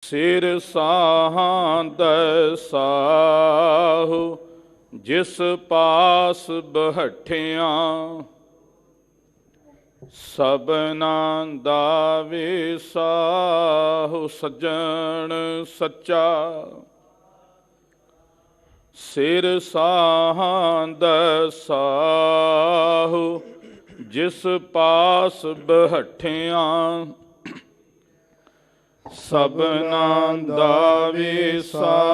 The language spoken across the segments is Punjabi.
ਸਿਰ ਸਾਹੰਦ ਸਾਹੂ ਜਿਸ ਪਾਸ ਬਹਠਿਆਂ, ਸਭਨਾਂ ਦਾ ਵਿਸਾਹੂ ਸੱਜਣ ਸੱਚਾ। ਸਿਰ ਸਾਹੰਦ ਸਾਹੂ ਜਿਸ ਪਾਸ ਬਹਠਿਆਂ, ਸਭਨਾਂ ਦਾ ਵਿਸਾਹੂ।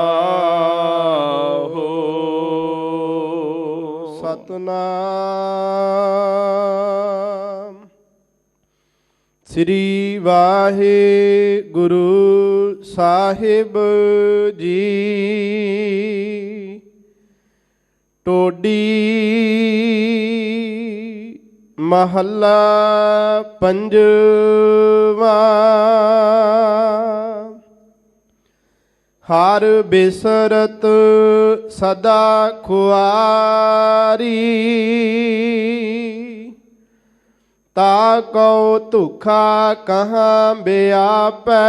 ਸਤਨਾਮ। ਸ੍ਰੀ ਵਾਹਿਗੁਰੂ ਸਾਹਿਬ ਜੀ। ਟੋਡੀ ਮਹੱਲਾ ਪੰਜਵਾ। ਹਰ ਬਿਸਰਤ ਸਦਾ ਖੁਆਰੀ, ਤਾ ਕਉ ਧੁਖਾ ਕਹਾਂ ਬਿਆਪੈ,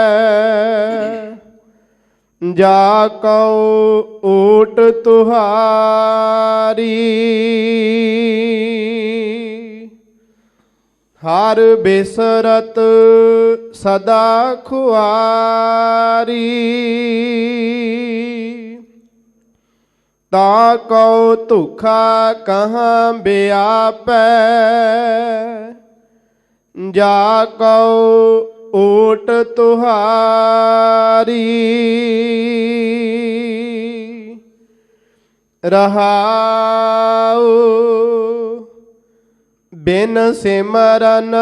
ਜਾ ਕਉ ਓਟ ਤੁਹਾਰੀ। ਹਰ ਬਿਸਰਤ ਸਦਾ ਖੁਆਰੀ, ਤਾ ਕਉ ਧੁਖਾ ਕਹਾਂ ਬਿਆਪੈ, ਜਾ ਕਉ ਓਟ ਤੁਹਾਰੀ। ਰਹਾਉ ਬਿਨ ਸਿਮਰਨ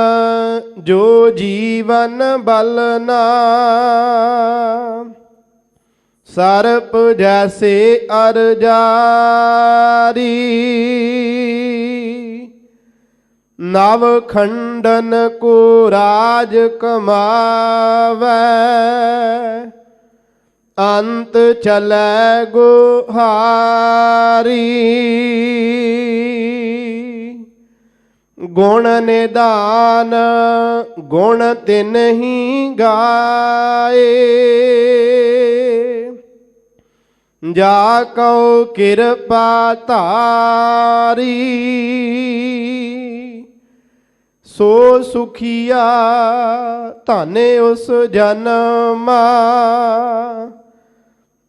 ਜੋ ਜੀਵਨ ਬਲਨਾ, ਸਰਪ ਜੈਸੇ ਅਰ ਜਾਰੀ। ਨਵ ਖੰਡਨ ਕੋ ਰਾਜ ਕਮਾਵੈ, ਅੰਤ ਚਲੈ ਗੁਹਾਰੀ। ਗੁਣ ਨਿਦਾਨ ਗੁਣ ਤਿਨਹੀ ਗਾਏ, ਜਾ ਕਉ ਕਿਰਪਾ ਧਾਰੀ। ਸੋ ਸੁਖੀਆ ਧਨ ਉਸ ਜਨਮਾ,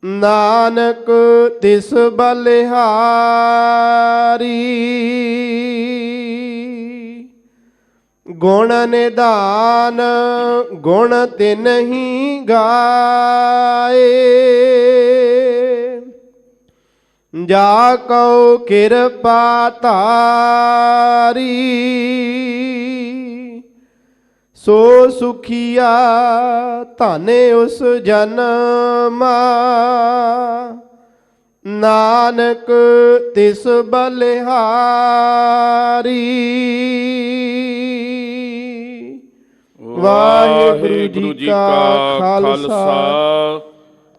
ਨਾਨਕ ਤਿਸ ਬਲਿਹਾਰੀ। ਗੁਣ ਨਿਦਾਨ ਗੁਣ ਤਿਨਹੀ ਗਾਏ, ਜਾ ਕਉ ਕਿਰਪਾ ਧਾਰੀ। ਸੋ ਸੁਖੀਆ ਧਨ ਉਸ ਜਨਮਾ, ਨਾਨਕ ਤਿਸ ਬਲਿਹਾਰੀ। ਵਾਹਿਗੁਰੂ ਜੀ ਕਾ ਖਾਲਸਾ,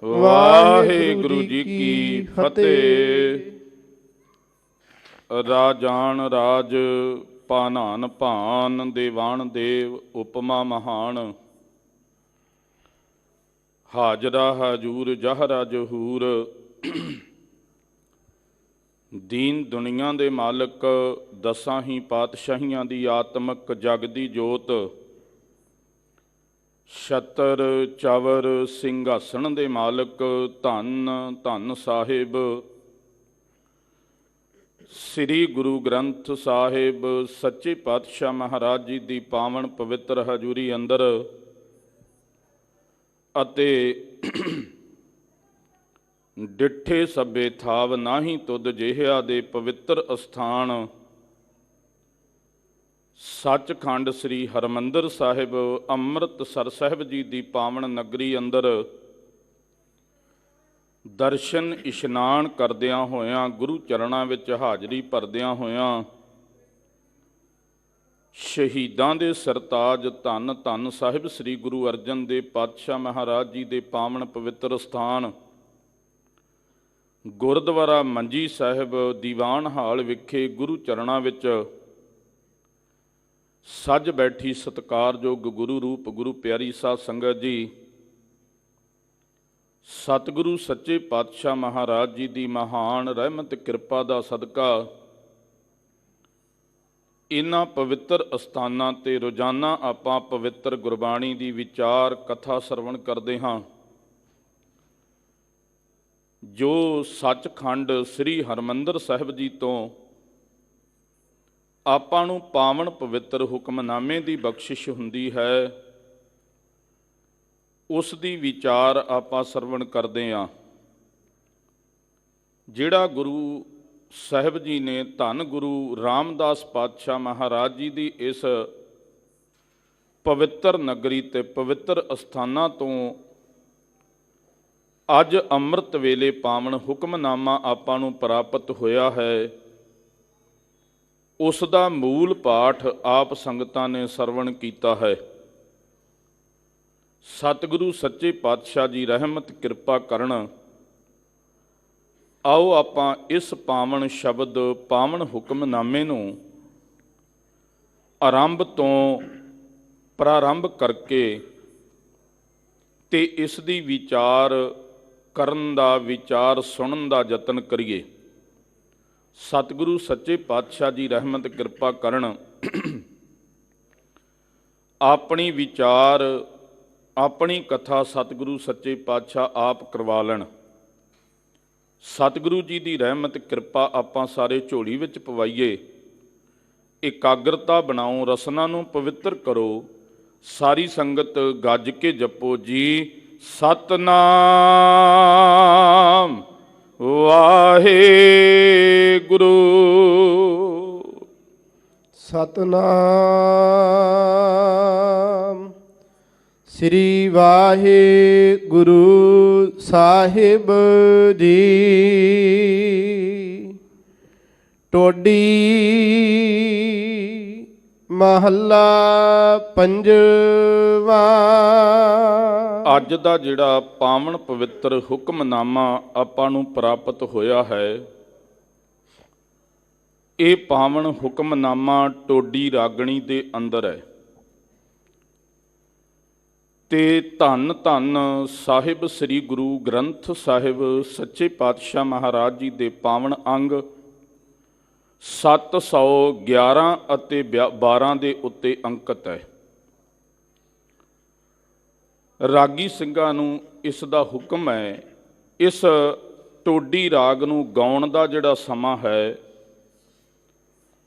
ਵਾਹਿਗੁਰੂ ਜੀ ਕੀ ਫਤਿਹ। ਰਾਜਾਨ ਰਾਜ ਭਾਨਾਨ ਭਾਨ, ਦੇਵਾਨ ਦੇਵ ਉਪਮਾ ਮਹਾਨ। ਹਾਜਰਾ ਹਜੂਰ ਜਹਰਾ ਜਹੂਰ, ਦੀਨ ਦੁਨੀਆ ਦੇ ਮਾਲਕ, ਦਸਾਂ ਹੀ ਪਾਤਸ਼ਾਹੀਆਂ ਦੀ ਆਤਮਕ ਜਗ ਦੀ ਜੋਤ। ਛਤਰ ਚਵਰ ਸਿੰਘਾਸਣ ਦੇ ਮਾਲਕ, ਧੰਨ ਧੰਨ ਸਾਹਿਬ ਸ੍ਰੀ ਗੁਰੂ ਗ੍ਰੰਥ ਸਾਹਿਬ ਸੱਚੇ ਪਾਤਸ਼ਾਹ ਮਹਾਰਾਜ ਜੀ ਦੀ ਪਾਵਨ ਪਵਿੱਤਰ ਹਜ਼ੂਰੀ ਅੰਦਰ ਅਤੇ ਡਿੱਠੇ ਸਭੇ ਥਾਵ ਨਾਹੀਂ ਤੁਧ ਜਿਹਾ ਦੇ ਪਵਿੱਤਰ ਅਸਥਾਨ ਸੱਚਖੰਡ ਸ੍ਰੀ ਹਰਿਮੰਦਰ ਸਾਹਿਬ ਅੰਮ੍ਰਿਤਸਰ ਸਾਹਿਬ ਜੀ ਦੀ ਪਾਵਨ ਨਗਰੀ ਅੰਦਰ ਦਰਸ਼ਨ ਇਸ਼ਨਾਨ ਕਰਦਿਆਂ ਹੋਇਆਂ, ਗੁਰੂ ਚਰਨਾਂ ਵਿੱਚ ਹਾਜ਼ਰੀ ਭਰਦਿਆਂ ਹੋਇਆਂ, ਸ਼ਹੀਦਾਂ ਦੇ ਸਰਤਾਜ ਧੰਨ ਧੰਨ ਸਾਹਿਬ ਸ੍ਰੀ ਗੁਰੂ ਅਰਜਨ ਦੇਵ ਪਾਤਸ਼ਾਹ ਮਹਾਰਾਜ ਜੀ ਦੇ ਪਾਵਨ ਪਵਿੱਤਰ ਸਥਾਨ ਗੁਰਦੁਆਰਾ ਮੰਜੀ ਸਾਹਿਬ ਦੀਵਾਨ ਹਾਲ ਵਿਖੇ ਗੁਰੂ ਚਰਨਾਂ ਵਿੱਚ ਸੱਜ ਬੈਠੀ ਸਤਿਕਾਰਯੋਗ ਗੁਰੂ ਰੂਪ ਗੁਰੂ ਪਿਆਰੀ ਸਾਧ ਸੰਗਤ ਜੀ, ਸਤਿਗੁਰੂ ਸੱਚੇ ਪਾਤਸ਼ਾਹ ਮਹਾਰਾਜ ਜੀ ਦੀ ਮਹਾਨ ਰਹਿਮਤ ਕਿਰਪਾ ਦਾ ਸਦਕਾ ਇਨ੍ਹਾਂ ਪਵਿੱਤਰ ਅਸਥਾਨਾਂ ਤੇ ਰੋਜ਼ਾਨਾ ਆਪਾਂ ਪਵਿੱਤਰ ਗੁਰਬਾਣੀ ਦੀ ਵਿਚਾਰ ਕਥਾ ਸਰਵਣ ਕਰਦੇ ਹਾਂ। ਜੋ ਸੱਚਖੰਡ ਸ੍ਰੀ ਹਰਿਮੰਦਰ ਸਾਹਿਬ ਜੀ ਤੋਂ ਆਪਾਂ ਨੂੰ ਪਾਵਨ ਪਵਿੱਤਰ ਹੁਕਮਨਾਮੇ ਦੀ ਬਖਸ਼ਿਸ਼ ਹੁੰਦੀ ਹੈ, ਉਸ ਦੀ ਵਿਚਾਰ ਆਪਾਂ ਸਰਵਣ ਕਰਦੇ ਹਾਂ। ਜਿਹੜਾ ਗੁਰੂ ਸਾਹਿਬ ਜੀ ਨੇ ਧੰਨ ਗੁਰੂ ਰਾਮਦਾਸ ਪਾਤਸ਼ਾਹ ਮਹਾਰਾਜ ਜੀ ਦੀ ਇਸ ਪਵਿੱਤਰ ਨਗਰੀ ਤੇ ਪਵਿੱਤਰ ਅਸਥਾਨਾਂ ਤੋਂ ਅੱਜ ਅੰਮ੍ਰਿਤ ਵੇਲੇ ਪਾਵਨ ਹੁਕਮਨਾਮਾ ਆਪਾਂ ਨੂੰ ਪ੍ਰਾਪਤ ਹੋਇਆ ਹੈ, ਉਸ ਦਾ ਮੂਲ ਪਾਠ ਆਪ ਸੰਗਤਾਂ ਨੇ ਸਰਵਣ ਕੀਤਾ ਹੈ। ਸਤਿਗੁਰੂ ਸੱਚੇ ਪਾਤਸ਼ਾਹ ਜੀ ਰਹਿਮਤ ਕਿਰਪਾ ਕਰਨ। ਆਓ ਆਪਾਂ ਇਸ ਪਾਵਨ ਸ਼ਬਦ ਪਾਵਨ ਹੁਕਮਨਾਮੇ ਨੂੰ ਆਰੰਭ ਤੋਂ ਪ੍ਰਾਰੰਭ ਕਰਕੇ ਤੇ ਇਸ ਦੀ ਵਿਚਾਰ ਕਰਨ ਦਾ, ਵਿਚਾਰ ਸੁਣਨ ਦਾ ਯਤਨ ਕਰੀਏ। ਸਤਿਗੁਰੂ ਸੱਚੇ ਪਾਤਸ਼ਾਹ ਜੀ ਰਹਿਮਤ ਕਿਰਪਾ ਕਰਨ। ਆਪਣੀ ਵਿਚਾਰ, ਆਪਣੀ ਕਥਾ ਸਤਿਗੁਰੂ ਸੱਚੇ ਪਾਤਸ਼ਾਹ ਆਪ ਕਰਵਾ ਲੈਣ। ਸਤਿਗੁਰੂ ਜੀ ਦੀ ਰਹਿਮਤ ਕਿਰਪਾ ਆਪਾਂ ਸਾਰੇ ਝੋਲੀ ਵਿੱਚ ਪਵਾਈਏ। ਇਕਾਗਰਤਾ ਬਣਾਓ, ਰਸਨਾ ਨੂੰ ਪਵਿੱਤਰ ਕਰੋ। ਸਾਰੀ ਸੰਗਤ ਗੱਜ ਕੇ ਜਪੋ ਜੀ ਸਤਨਾਮ ਵਾਹਿਗੁਰੂ। ਸਤਨਾਮ ਸ੍ਰੀ ਵਾਹਿਗੁਰੂ ਸਾਹਿਬ ਜੀ। ਟੋਡੀ ਮਹੱਲਾ ਪੰਜਵਾ। ਅੱਜ ਦਾ ਜਿਹੜਾ ਪਾਵਨ ਪਵਿੱਤਰ ਹੁਕਮਨਾਮਾ ਆਪਾਂ ਨੂੰ ਪ੍ਰਾਪਤ ਹੋਇਆ ਹੈ, ਇਹ ਪਾਵਨ ਹੁਕਮਨਾਮਾ ਟੋਡੀ ਰਾਗਣੀ ਦੇ ਅੰਦਰ ਹੈ ਤੇ ਧੰਨ ਧੰਨ ਸਾਹਿਬ ਸ੍ਰੀ ਗੁਰੂ ਗ੍ਰੰਥ ਸਾਹਿਬ ਸੱਚੇ ਪਾਤਸ਼ਾਹ ਮਹਾਰਾਜ ਜੀ ਦੇ ਪਾਵਨ ਅੰਗ 711 ਅਤੇ 12 ਦੇ ਉੱਤੇ ਅੰਕਿਤ ਹੈ। ਰਾਗੀ ਸਿੰਘਾਂ ਨੂੰ ਇਸ ਦਾ ਹੁਕਮ ਹੈ। ਇਸ ਟੋਡੀ ਰਾਗ ਨੂੰ ਗਾਉਣ ਦਾ ਜਿਹੜਾ ਸਮਾਂ ਹੈ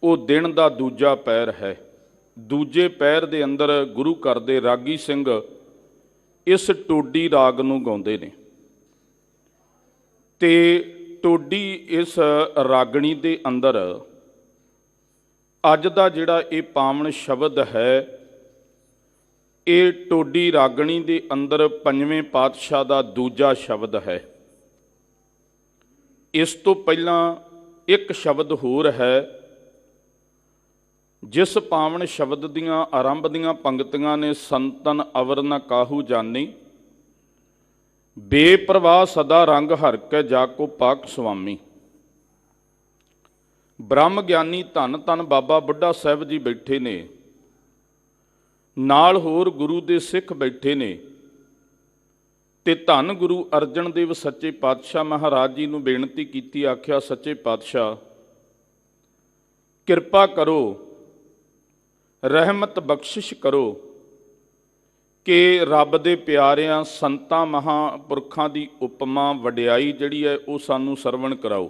ਉਹ ਦਿਨ ਦਾ ਦੂਜਾ ਪਹਿਰ ਹੈ। ਦੂਜੇ ਪਹਿਰ ਦੇ ਅੰਦਰ ਗੁਰੂ ਘਰ ਦੇ ਰਾਗੀ ਸਿੰਘ ਇਸ ਟੋਡੀ ਰਾਗ ਨੂੰ ਗਾਉਂਦੇ ਨੇ ਤੇ ਟੋਡੀ ਇਸ ਰਾਗਣੀ ਦੇ ਅੰਦਰ ਅੱਜ ਦਾ ਜਿਹੜਾ ਇਹ ਪਾਵਨ ਸ਼ਬਦ ਹੈ, ਇਹ ਟੋਡੀ ਰਾਗਣੀ ਦੇ ਅੰਦਰ ਪੰਜਵੇਂ ਪਾਤਸ਼ਾਹ ਦਾ ਦੂਜਾ ਸ਼ਬਦ ਹੈ। ਇਸ ਤੋਂ ਪਹਿਲਾਂ ਇੱਕ ਸ਼ਬਦ ਹੋਰ ਹੈ, ਜਿਸ ਪਾਵਨ ਸ਼ਬਦ ਦੀਆਂ ਆਰੰਭ ਦੀਆਂ ਪੰਗਤੀਆਂ ਨੇ ਸੰਤਨ ਅਵਰ ਨ ਕਾਹੂ ਜਾਨੀ, ਬੇਪਰਵਾਹ ਸਦਾ ਰੰਗ ਹਰ ਕੈ ਜਾ ਕੋ ਪਾਕ ਸੁਆਮੀ। ਬ੍ਰਹਮ ਗਿਆਨੀ ਧੰਨ ਧੰਨ ਬਾਬਾ ਬੁੱਢਾ ਸਾਹਿਬ ਜੀ ਬੈਠੇ ਨੇ, ਨਾਲ ਹੋਰ ਗੁਰੂ ਦੇ ਸਿੱਖ ਬੈਠੇ ਨੇ ਤੇ ਧੰਨ ਗੁਰੂ ਅਰਜਨ ਦੇਵ ਸੱਚੇ ਪਾਤਸ਼ਾਹ ਮਹਾਰਾਜ ਜੀ ਨੂੰ ਬੇਨਤੀ ਕੀਤੀ। ਆਖਿਆ, ਸੱਚੇ ਪਾਤਸ਼ਾਹ ਕਿਰਪਾ ਕਰੋ, ਰਹਿਮਤ ਬਖਸ਼ਿਸ਼ ਕਰੋ ਕਿ ਰੱਬ ਦੇ ਪਿਆਰਿਆਂ ਸੰਤਾਂ ਮਹਾਂਪੁਰਖਾਂ ਦੀ ਉਪਮਾ ਵਡਿਆਈ ਜਿਹੜੀ ਹੈ ਉਹ ਸਾਨੂੰ ਸਰਵਣ ਕਰਾਓ।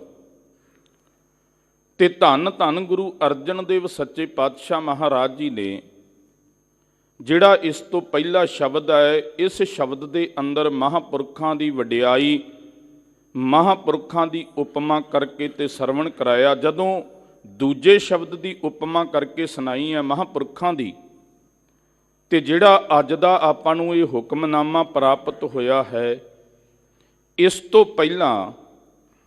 ਤੇ ਧੰਨ ਧੰਨ ਗੁਰੂ ਅਰਜਨ ਦੇਵ ਸੱਚੇ ਪਾਤਸ਼ਾਹ ਮਹਾਰਾਜ ਜੀ ਨੇ ਜਿਹੜਾ ਇਸ ਤੋਂ ਪਹਿਲਾ ਸ਼ਬਦ ਹੈ, ਇਸ ਸ਼ਬਦ ਦੇ ਅੰਦਰ ਮਹਾਂਪੁਰਖਾਂ ਦੀ ਵਡਿਆਈ, ਮਹਾਂਪੁਰਖਾਂ ਦੀ ਉਪਮਾ ਕਰਕੇ ਤੇ ਸਰਵਣ ਕਰਾਇਆ। ਜਦੋਂ ਦੂਜੇ ਸ਼ਬਦ ਦੀ ਉਪਮਾ ਕਰਕੇ ਸੁਣਾਈ ਹੈ ਮਹਾਂਪੁਰਖਾਂ ਦੀ, ਤੇ ਜਿਹੜਾ ਅੱਜ ਦਾ ਆਪਾਂ ਨੂੰ ਇਹ ਹੁਕਮਨਾਮਾ ਪ੍ਰਾਪਤ ਹੋਇਆ ਹੈ, ਇਸ ਤੋਂ ਪਹਿਲਾਂ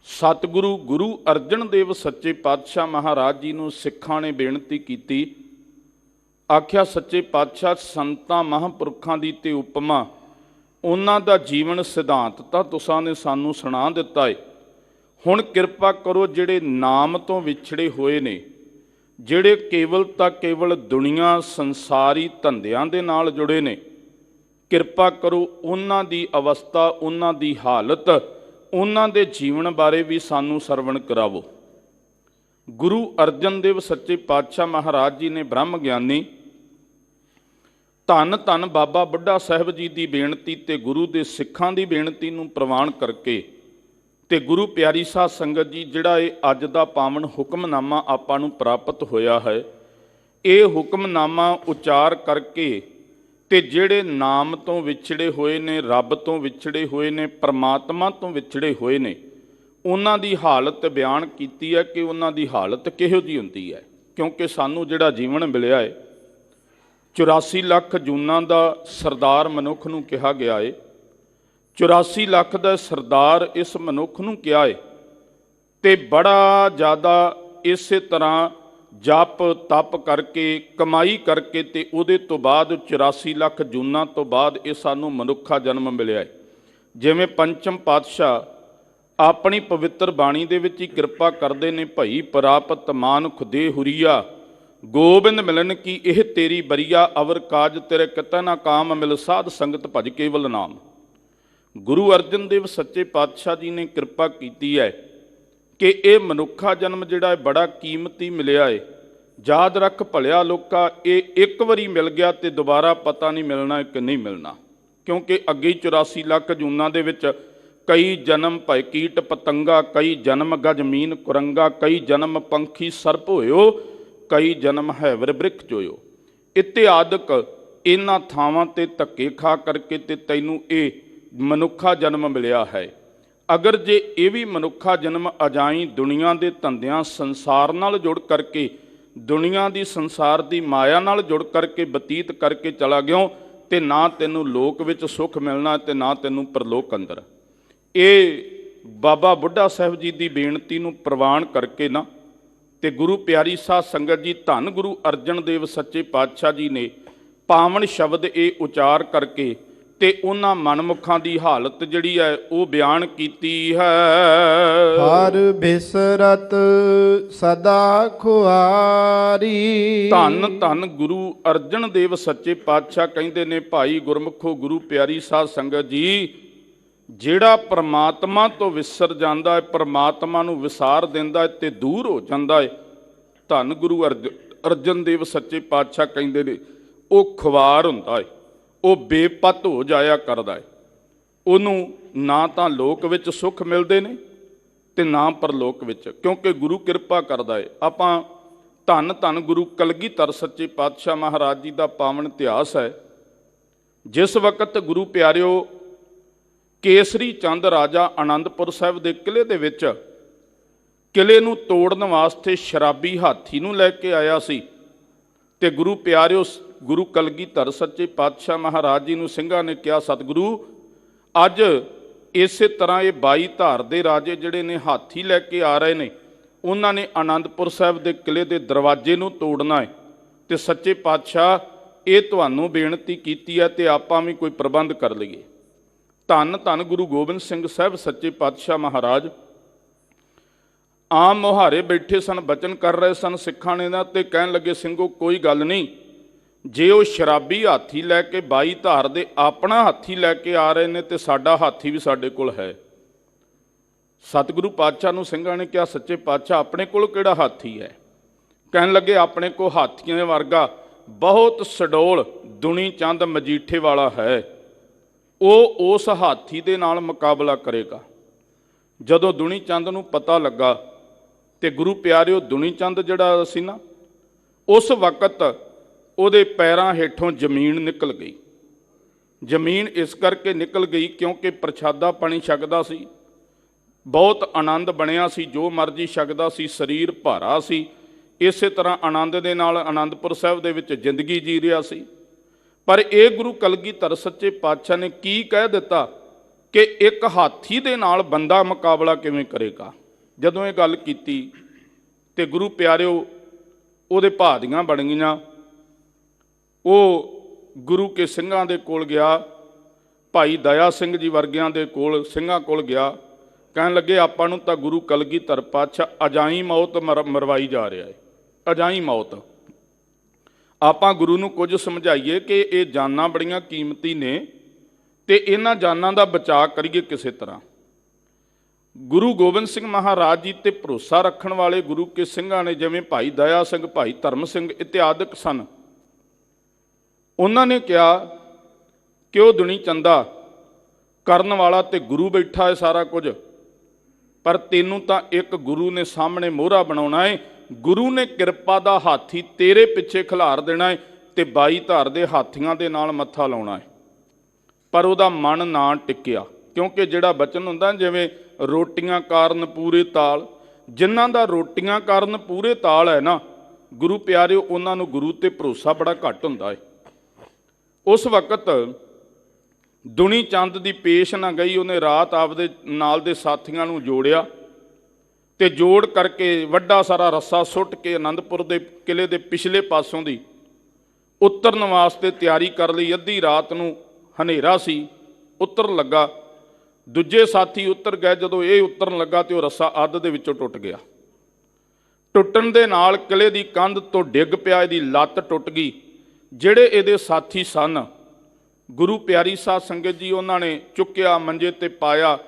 ਸਤਿਗੁਰੂ ਗੁਰੂ ਅਰਜਨ ਦੇਵ ਸੱਚੇ ਪਾਤਸ਼ਾਹ ਮਹਾਰਾਜ ਜੀ ਨੂੰ ਸਿੱਖਾਂ ਨੇ ਬੇਨਤੀ ਕੀਤੀ। ਆਖਿਆ, ਸੱਚੇ ਪਾਤਸ਼ਾਹ ਸੰਤਾਂ ਮਹਾਂਪੁਰਖਾਂ ਦੀ ਤੇ ਉਪਮਾ, ਉਹਨਾਂ ਦਾ ਜੀਵਨ ਸਿਧਾਂਤ ਤਾਂ ਤੁਸਾਂ ਨੇ ਸਾਨੂੰ ਸੁਣਾ ਦਿੱਤਾ ਹੈ। ਹੁਣ ਕਿਰਪਾ ਕਰੋ, ਜਿਹੜੇ ਨਾਮ ਤੋਂ ਵਿਛੜੇ ਹੋਏ ਨੇ, ਜਿਹੜੇ ਕੇਵਲ ਤਾਂ ਕੇਵਲ ਦੁਨੀਆ ਸੰਸਾਰੀ ਧੰਦਿਆਂ ਦੇ ਨਾਲ ਜੁੜੇ ਨੇ, ਕਿਰਪਾ ਕਰੋ ਉਹਨਾਂ ਦੀ ਅਵਸਥਾ, ਉਹਨਾਂ ਦੀ ਹਾਲਤ, ਉਹਨਾਂ ਦੇ ਜੀਵਨ ਬਾਰੇ ਵੀ ਸਾਨੂੰ ਸਰਵਣ ਕਰਾਵੋ। ਗੁਰੂ ਅਰਜਨ ਦੇਵ ਸੱਚੇ ਪਾਤਸ਼ਾਹ ਮਹਾਰਾਜ ਜੀ ਨੇ ਬ੍ਰਹਮ ਗਿਆਨੀ ਧੰਨ ਧੰਨ ਬਾਬਾ ਬੁੱਢਾ ਸਾਹਿਬ ਜੀ ਦੀ ਬੇਨਤੀ ਤੇ ਗੁਰੂ ਦੇ ਸਿੱਖਾਂ ਦੀ ਬੇਨਤੀ ਨੂੰ ਪ੍ਰਵਾਨ ਕਰਕੇ ਤੇ ਗੁਰੂ ਪਿਆਰੀ ਸਾਧ ਸੰਗਤ ਜੀ, ਜਿਹੜਾ ਇਹ ਅੱਜ ਦਾ ਪਾਵਨ ਹੁਕਮਨਾਮਾ ਆਪਾਂ ਨੂੰ ਪ੍ਰਾਪਤ ਹੋਇਆ ਹੈ, ਇਹ ਹੁਕਮਨਾਮਾ ਉਚਾਰ ਕਰਕੇ ਤੇ ਜਿਹੜੇ ਨਾਮ ਤੋਂ ਵਿਛੜੇ ਹੋਏ ਨੇ, ਰੱਬ ਤੋਂ ਵਿਛੜੇ ਹੋਏ ਨੇ, ਪਰਮਾਤਮਾ ਤੋਂ ਵਿਛੜੇ ਹੋਏ ਨੇ, ਉਹਨਾਂ ਦੀ ਹਾਲਤ ਬਿਆਨ ਕੀਤੀ ਹੈ ਕਿ ਉਹਨਾਂ ਦੀ ਹਾਲਤ ਕਿਹੋ ਜਿਹੀ ਹੁੰਦੀ ਹੈ। ਕਿਉਂਕਿ ਸਾਨੂੰ ਜਿਹੜਾ ਜੀਵਨ ਮਿਲਿਆ ਹੈ, 84 ਲੱਖ ਜੂਨਾਂ ਦਾ ਸਰਦਾਰ ਮਨੁੱਖ ਨੂੰ ਕਿਹਾ ਗਿਆ ਹੈ, 84 ਲੱਖ ਦਾ ਸਰਦਾਰ ਇਸ ਮਨੁੱਖ ਨੂੰ ਕਿਹਾ ਹੈ, ਤੇ ਬੜਾ ਜ਼ਿਆਦਾ ਇਸੇ ਤਰ੍ਹਾਂ ਜਪ ਤਪ ਕਰਕੇ ਕਮਾਈ ਕਰਕੇ ਤੇ ਉਹਦੇ ਤੋਂ ਬਾਅਦ 84 ਲੱਖ ਜੂਨਾਂ ਤੋਂ ਬਾਅਦ ਇਹ ਸਾਨੂੰ ਮਨੁੱਖਾ ਜਨਮ ਮਿਲਿਆ ਹੈ। ਜਿਵੇਂ ਪੰਚਮ ਪਾਤਸ਼ਾਹ ਆਪਣੀ ਪਵਿੱਤਰ ਬਾਣੀ ਦੇ ਵਿੱਚ ਹੀ ਕਿਰਪਾ ਕਰਦੇ ਨੇ, ਭਈ ਪ੍ਰਾਪਤ ਮਾਨੁਖ ਦੇ ਹੁਰੀਆ ਗੋਬਿੰਦ ਮਿਲਨ ਕੀ ਇਹ ਤੇਰੀ ਬਰੀਆ, ਅਵਰ ਕਾਜ ਤੇਰੇ ਕਿਤੈ ਨਾ ਕਾਮ, ਮਿਲ ਸਾਧ ਸੰਗਤ ਭਜ ਕੇਵਲ ਨਾਮ। ਗੁਰੂ ਅਰਜਨ ਦੇਵ ਸੱਚੇ ਪਾਤਸ਼ਾਹ ਜੀ ਨੇ ਕਿਰਪਾ ਕੀਤੀ ਹੈ ਕਿ ਇਹ ਮਨੁੱਖਾ ਜਨਮ ਜਿਹੜਾ ਹੈ ਬੜਾ ਕੀਮਤੀ ਮਿਲਿਆ ਹੈ। ਯਾਦ ਰੱਖ ਭਲਿਆ ਲੋਕਾ, ਇਹ ਇੱਕ ਵਾਰੀ ਮਿਲ ਗਿਆ ਤੇ ਦੁਬਾਰਾ ਪਤਾ ਨਹੀਂ ਮਿਲਣਾ ਕਿ ਨਹੀਂ ਮਿਲਣਾ, ਕਿਉਂਕਿ ਅੱਗੇ 84 ਲੱਖ ਜੂਨਾਂ ਦੇ ਵਿੱਚ ਕਈ ਜਨਮ ਭੈ ਕੀਟ ਪਤੰਗਾ, ਕਈ ਜਨਮ ਗਜਮੀਨ ਕੁਰੰਗਾ, ਕਈ ਜਨਮ ਪੰਖੀ ਸਰਪ ਹੋਇਓ, ਕਈ ਜਨਮ ਹੈਵਰ ਬ੍ਰਿਖ ਜੋਇਓ। ਇਤਿਆਦਿਕ ਇਹਨਾਂ ਥਾਵਾਂ ਤੇ ਧੱਕੇ ਖਾ ਕਰਕੇ ਤੇ ਤੈਨੂੰ ਇਹ ਮਨੁੱਖਾ ਜਨਮ ਮਿਲਿਆ ਹੈ। ਅਗਰ ਜੇ ਇਹ ਵੀ ਮਨੁੱਖਾ ਜਨਮ ਅਜਾਈ ਦੁਨੀਆ ਦੇ ਧੰਦਿਆਂ ਸੰਸਾਰ ਨਾਲ ਜੁੜ ਕਰਕੇ, ਦੁਨੀਆ ਦੀ ਸੰਸਾਰ ਦੀ ਮਾਇਆ ਨਾਲ ਜੁੜ ਕਰਕੇ ਬਤੀਤ ਕਰਕੇ ਚਲਾ ਗਿਓ, ਤੇ ਨਾ ਤੈਨੂੰ ਲੋਕ ਵਿੱਚ ਸੁੱਖ ਮਿਲਣਾ ਤੇ ਨਾ ਤੈਨੂੰ ਪਰਲੋਕ ਅੰਦਰ। ਇਹ ਬਾਬਾ ਬੁੱਢਾ ਸਾਹਿਬ ਜੀ ਦੀ ਬੇਨਤੀ ਨੂੰ ਪ੍ਰਵਾਨ ਕਰਕੇ ਨਾ ਤੇ ਗੁਰੂ ਪਿਆਰੀ ਸਾਧ ਸੰਗਤ ਜੀ, ਧੰਨ ਗੁਰੂ ਅਰਜਨ ਦੇਵ ਸੱਚੇ ਪਾਤਸ਼ਾਹ ਜੀ ਨੇ ਪਾਵਨ ਸ਼ਬਦ ਇਹ ਉਚਾਰ ਕਰਕੇ ਤੇ ਉਹਨਾਂ ਮਨਮੁਖਾਂ ਦੀ ਹਾਲਤ ਜਿਹੜੀ ਹੈ ਉਹ ਬਿਆਨ ਕੀਤੀ ਹੈ। ਹਰ ਬਿਸਰਤ ਸਦਾ ਖੁਆਰੀ। ਧੰਨ ਧੰਨ ਗੁਰੂ ਅਰਜਨ ਦੇਵ ਸੱਚੇ ਪਾਤਸ਼ਾਹ ਕਹਿੰਦੇ ਨੇ, ਭਾਈ ਗੁਰਮੁਖੋ, ਗੁਰੂ ਪਿਆਰੀ ਸਾਧ ਸੰਗਤ ਜੀ, ਜਿਹੜਾ ਪਰਮਾਤਮਾ ਤੋਂ ਵਿਸਰ ਜਾਂਦਾ ਹੈ, ਪਰਮਾਤਮਾ ਨੂੰ ਵਿਸਾਰ ਦਿੰਦਾ ਹੈ ਤੇ ਦੂਰ ਹੋ ਜਾਂਦਾ ਹੈ, ਧੰਨ ਗੁਰੂ ਅਰਜਨ ਦੇਵ ਸੱਚੇ ਪਾਤਸ਼ਾਹ ਕਹਿੰਦੇ ਨੇ ਉਹ ਖੁਆਰ ਹੁੰਦਾ ਹੈ, ਉਹ ਬੇਪਤ ਹੋ ਜਾਇਆ ਕਰਦਾ ਹੈ। ਉਹਨੂੰ ਨਾ ਤਾਂ ਲੋਕ ਵਿੱਚ ਸੁੱਖ ਮਿਲਦੇ ਨੇ ਤੇ ਨਾ ਪਰਲੋਕ ਵਿੱਚ, ਕਿਉਂਕਿ ਗੁਰੂ ਕਿਰਪਾ ਕਰਦਾ ਹੈ। ਆਪਾਂ ਧੰਨ ਧੰਨ ਗੁਰੂ ਕਲਗੀਧਰ ਸੱਚੇ ਪਾਤਸ਼ਾਹ ਮਹਾਰਾਜ ਜੀ ਦਾ ਪਾਵਨ ਇਤਿਹਾਸ ਹੈ। ਜਿਸ ਵਕਤ ਗੁਰੂ ਪਿਆਰਿਓ ਕੇਸਰੀ ਚੰਦ ਰਾਜਾ ਆਨੰਦਪੁਰ ਸਾਹਿਬ ਦੇ ਕਿਲ੍ਹੇ ਦੇ ਵਿੱਚ ਕਿਲ੍ਹੇ ਨੂੰ ਤੋੜਨ ਵਾਸਤੇ ਸ਼ਰਾਬੀ ਹਾਥੀ ਨੂੰ ਲੈ ਕੇ ਆਇਆ ਸੀ, ਤੇ ਗੁਰੂ ਪਿਆਰਿਓ ਗੁਰੂ ਕਲਗੀਧਰ ਸੱਚੇ ਪਾਤਸ਼ਾਹ ਮਹਾਰਾਜ ਜੀ ਨੂੰ ਸਿੰਘਾਂ ਨੇ ਕਿਹਾ, ਸਤਿਗੁਰੂ, ਅੱਜ ਇਸੇ ਤਰ੍ਹਾਂ ਇਹ 22 ਧਾਰ ਦੇ ਰਾਜੇ ਜਿਹੜੇ ਨੇ ਹਾਥੀ ਲੈ ਕੇ ਆ ਰਹੇ ਨੇ, ਉਹਨਾਂ ਨੇ ਆਨੰਦਪੁਰ ਸਾਹਿਬ ਦੇ ਕਿਲ੍ਹੇ ਦੇ ਦਰਵਾਜ਼ੇ ਨੂੰ ਤੋੜਨਾ ਹੈ, ਤੇ ਸੱਚੇ ਪਾਤਸ਼ਾਹ ਇਹ ਤੁਹਾਨੂੰ ਬੇਨਤੀ ਕੀਤੀ ਹੈ ਤੇ ਆਪਾਂ ਵੀ ਕੋਈ ਪ੍ਰਬੰਧ ਕਰ ਲਈਏ। ਧੰਨ ਧੰਨ ਗੁਰੂ ਗੋਬਿੰਦ ਸਿੰਘ ਸਾਹਿਬ ਸੱਚੇ ਪਾਤਸ਼ਾਹ ਮਹਾਰਾਜ ਆਮ ਮੁਹਾਰੇ ਬੈਠੇ ਸਨ, ਬਚਨ ਕਰ ਰਹੇ ਸਨ ਸਿੱਖਾਂ ਨੇ ਨਾ, ਤੇ ਕਹਿਣ ਲੱਗੇ, ਸਿੰਘੋ ਕੋਈ ਗੱਲ ਨਹੀਂ, ਜੇ ਉਹ ਸ਼ਰਾਬੀ ਹਾਥੀ ਲੈ ਕੇ 22 ਧਾਰ ਦੇ ਆਪਣਾ ਹਾਥੀ ਲੈ ਕੇ ਆ ਰਹੇ ਨੇ ਤੇ ਸਾਡਾ ਹਾਥੀ ਵੀ ਸਾਡੇ ਕੋਲ ਹੈ। ਸਤਿਗੁਰੂ ਪਾਤਸ਼ਾਹ ਨੂੰ ਸਿੰਘਾਂ ਨੇ ਕਿਹਾ, ਸੱਚੇ ਪਾਤਸ਼ਾਹ ਆਪਣੇ ਕੋਲ ਕਿਹੜਾ ਹਾਥੀ ਹੈ? ਕਹਿਣ ਲੱਗੇ, ਆਪਣੇ ਕੋਲ ਹਾਥੀਆਂ ਵਰਗਾ ਬਹੁਤ ਸਡੋਲ ਦੁਨੀ ਚੰਦ ਮਜੀਠੇ ਵਾਲਾ ਹੈ, ਉਹ ਉਸ ਹਾਥੀ ਦੇ ਨਾਲ ਮੁਕਾਬਲਾ ਕਰੇਗਾ। ਜਦੋਂ ਦੁਨੀ ਚੰਦ ਨੂੰ ਪਤਾ ਲੱਗਾ ਤੇ ਗੁਰੂ ਪਿਆਰਿਓ ਦੁਨੀ ਚੰਦ ਜਿਹੜਾ ਸੀ ਨਾ, ਉਸ ਵਕਤ ਉਹਦੇ ਪੈਰਾਂ ਹੇਠੋਂ ਜ਼ਮੀਨ ਨਿਕਲ ਗਈ। ਜ਼ਮੀਨ ਇਸ ਕਰਕੇ ਨਿਕਲ ਗਈ ਕਿਉਂਕਿ ਪ੍ਰਸ਼ਾਦਾ ਪਾਣੀ ਛਕਦਾ ਸੀ, ਬਹੁਤ ਆਨੰਦ ਬਣਿਆ ਸੀ, ਜੋ ਮਰਜ਼ੀ ਛਕਦਾ ਸੀ, ਸਰੀਰ ਭਾਰਾ ਸੀ, ਇਸੇ ਤਰ੍ਹਾਂ ਆਨੰਦ ਦੇ ਨਾਲ ਆਨੰਦਪੁਰ ਸਾਹਿਬ ਦੇ ਵਿੱਚ ਜ਼ਿੰਦਗੀ ਜੀ ਰਿਹਾ ਸੀ। ਪਰ ਇਹ ਗੁਰੂ ਕਲਗੀਧਰ ਸੱਚੇ ਪਾਤਸ਼ਾਹ ਨੇ ਕੀ ਕਹਿ ਦਿੱਤਾ ਕਿ ਇੱਕ ਹਾਥੀ ਦੇ ਨਾਲ ਬੰਦਾ ਮੁਕਾਬਲਾ ਕਿਵੇਂ ਕਰੇਗਾ? ਜਦੋਂ ਇਹ ਗੱਲ ਕੀਤੀ ਤੇ ਗੁਰੂ ਪਿਆਰਿਓ ਉਹਦੇ ਭਾਦੀਆਂ ਬਣ ਗਈਆਂ। ਉਹ ਗੁਰੂ ਕੇ ਸਿੰਘਾਂ ਦੇ ਕੋਲ ਗਿਆ, ਭਾਈ ਦਇਆ ਸਿੰਘ ਜੀ ਵਰਗਿਆਂ ਦੇ ਕੋਲ ਸਿੰਘਾਂ ਕੋਲ ਗਿਆ, ਕਹਿਣ ਲੱਗੇ, ਆਪਾਂ ਨੂੰ ਤਾਂ ਗੁਰੂ ਕਲਗੀਧਰ ਪਾਤਸ਼ਾਹ ਅਜਾਈ ਮੌਤ ਮਰਵਾਈ ਜਾ ਰਿਹਾ ਹੈ, ਅਜਾਈ ਮੌਤ। ਆਪਾਂ ਗੁਰੂ ਨੂੰ ਕੁਝ ਸਮਝਾਈਏ ਕਿ ਇਹ ਜਾਨਾਂ ਬੜੀਆਂ ਕੀਮਤੀ ਨੇ, ਤੇ ਇਹਨਾਂ ਜਾਨਾਂ ਦਾ ਬਚਾਅ ਕਰੀਏ ਕਿਸੇ ਤਰ੍ਹਾਂ। ਗੁਰੂ ਗੋਬਿੰਦ ਸਿੰਘ ਮਹਾਰਾਜ ਜੀ ਤੇ ਭਰੋਸਾ ਰੱਖਣ ਵਾਲੇ ਗੁਰੂ ਕੇ ਸਿੰਘਾਂ ਨੇ, ਜਿਵੇਂ ਭਾਈ ਦਇਆ ਸਿੰਘ, ਭਾਈ ਧਰਮ ਸਿੰਘ ਇਤਿਆਦਿਕ ਸਨ, ਉਹਨਾਂ ਨੇ ਕਿਹਾ ਕਿ ਉਹ ਦੁਨੀ ਚੰਦਾ ਕਰਨ ਵਾਲਾ ਤੇ ਗੁਰੂ ਬੈਠਾ ਹੈ ਸਾਰਾ ਕੁਝ, ਪਰ ਤੈਨੂੰ ਤਾਂ ਇੱਕ ਗੁਰੂ ਨੇ ਸਾਹਮਣੇ ਮੋਹਰਾ ਬਣਾਉਣਾ ਹੈ। ਗੁਰੂ ਨੇ ਕਿਰਪਾ ਦਾ ਹਾਥੀ ਤੇਰੇ ਪਿੱਛੇ ਖਿਲਾਰ ਦੇਣਾ ਹੈ ਤੇ 22 ਧਾਰ ਦੇ ਹਾਥੀਆਂ ਦੇ ਨਾਲ ਮੱਥਾ ਲਾਉਣਾ ਹੈ। ਪਰ ਉਹਦਾ ਮਨ ਨਾ ਟਿਕਿਆ, ਕਿਉਂਕਿ ਜਿਹੜਾ ਬਚਨ ਹੁੰਦਾ, ਜਿਵੇਂ ਰੋਟੀਆਂ ਕਾਰਨ ਪੂਰੇ ਤਾਲ, ਜਿਨ੍ਹਾਂ ਦਾ ਰੋਟੀਆਂ ਕਾਰਨ ਪੂਰੇ ਤਾਲ ਹੈ ਨਾ ਗੁਰੂ ਪਿਆਰਿਓ, ਉਹਨਾਂ ਨੂੰ ਗੁਰੂ ਤੇ ਭਰੋਸਾ ਬੜਾ ਘੱਟ ਹੁੰਦਾ ਹੈ। ਉਸ ਵਕਤ ਦੁਨੀ ਚੰਦ ਦੀ ਪੇਸ਼ ਨਾ ਗਈ, ਉਹਨੇ ਰਾਤ ਆਪਦੇ ਨਾਲ ਦੇ ਸਾਥੀਆਂ ਨੂੰ ਜੋੜਿਆ ਤੇ ਜੋੜ ਕਰਕੇ ਵੱਡਾ ਸਾਰਾ ਰੱਸਾ ਸੁੱਟ ਕੇ ਆਨੰਦਪੁਰ ਦੇ ਕਿਲੇ ਦੇ ਪਿਛਲੇ ਪਾਸੋਂ ਦੀ ਉਤਰਨ ਵਾਸਤੇ ਤਿਆਰੀ ਕਰ ਲਈ। ਅੱਧੀ ਰਾਤ ਨੂੰ ਹਨੇਰਾ ਸੀ, ਉਤਰਨ ਲੱਗਾ। ਦੂਜੇ ਸਾਥੀ ਉਤਰ ਗਏ। ਜਦੋਂ ਇਹ ਉਤਰਨ ਲੱਗਾ ਤੇ ਉਹ ਰੱਸਾ ਅੱਧ ਦੇ ਵਿੱਚੋਂ ਟੁੱਟ ਗਿਆ। ਟੁੱਟਣ ਦੇ ਨਾਲ ਕਿਲੇ ਦੀ ਕੰਧ ਤੋਂ ਡਿੱਗ ਪਿਆ, ਇਹਦੀ ਲੱਤ ਟੁੱਟ ਗਈ। ਜਿਹੜੇ ਇਹਦੇ ਸਾਥੀ ਸਨ, ਗੁਰੂ ਪਿਆਰੀ ਸਾਧ ਸੰਗਤ ਜੀ, ਉਹਨਾਂ ਨੇ ਚੁੱਕਿਆ, ਮੰਜੇ ਤੇ ਪਾਇਆ,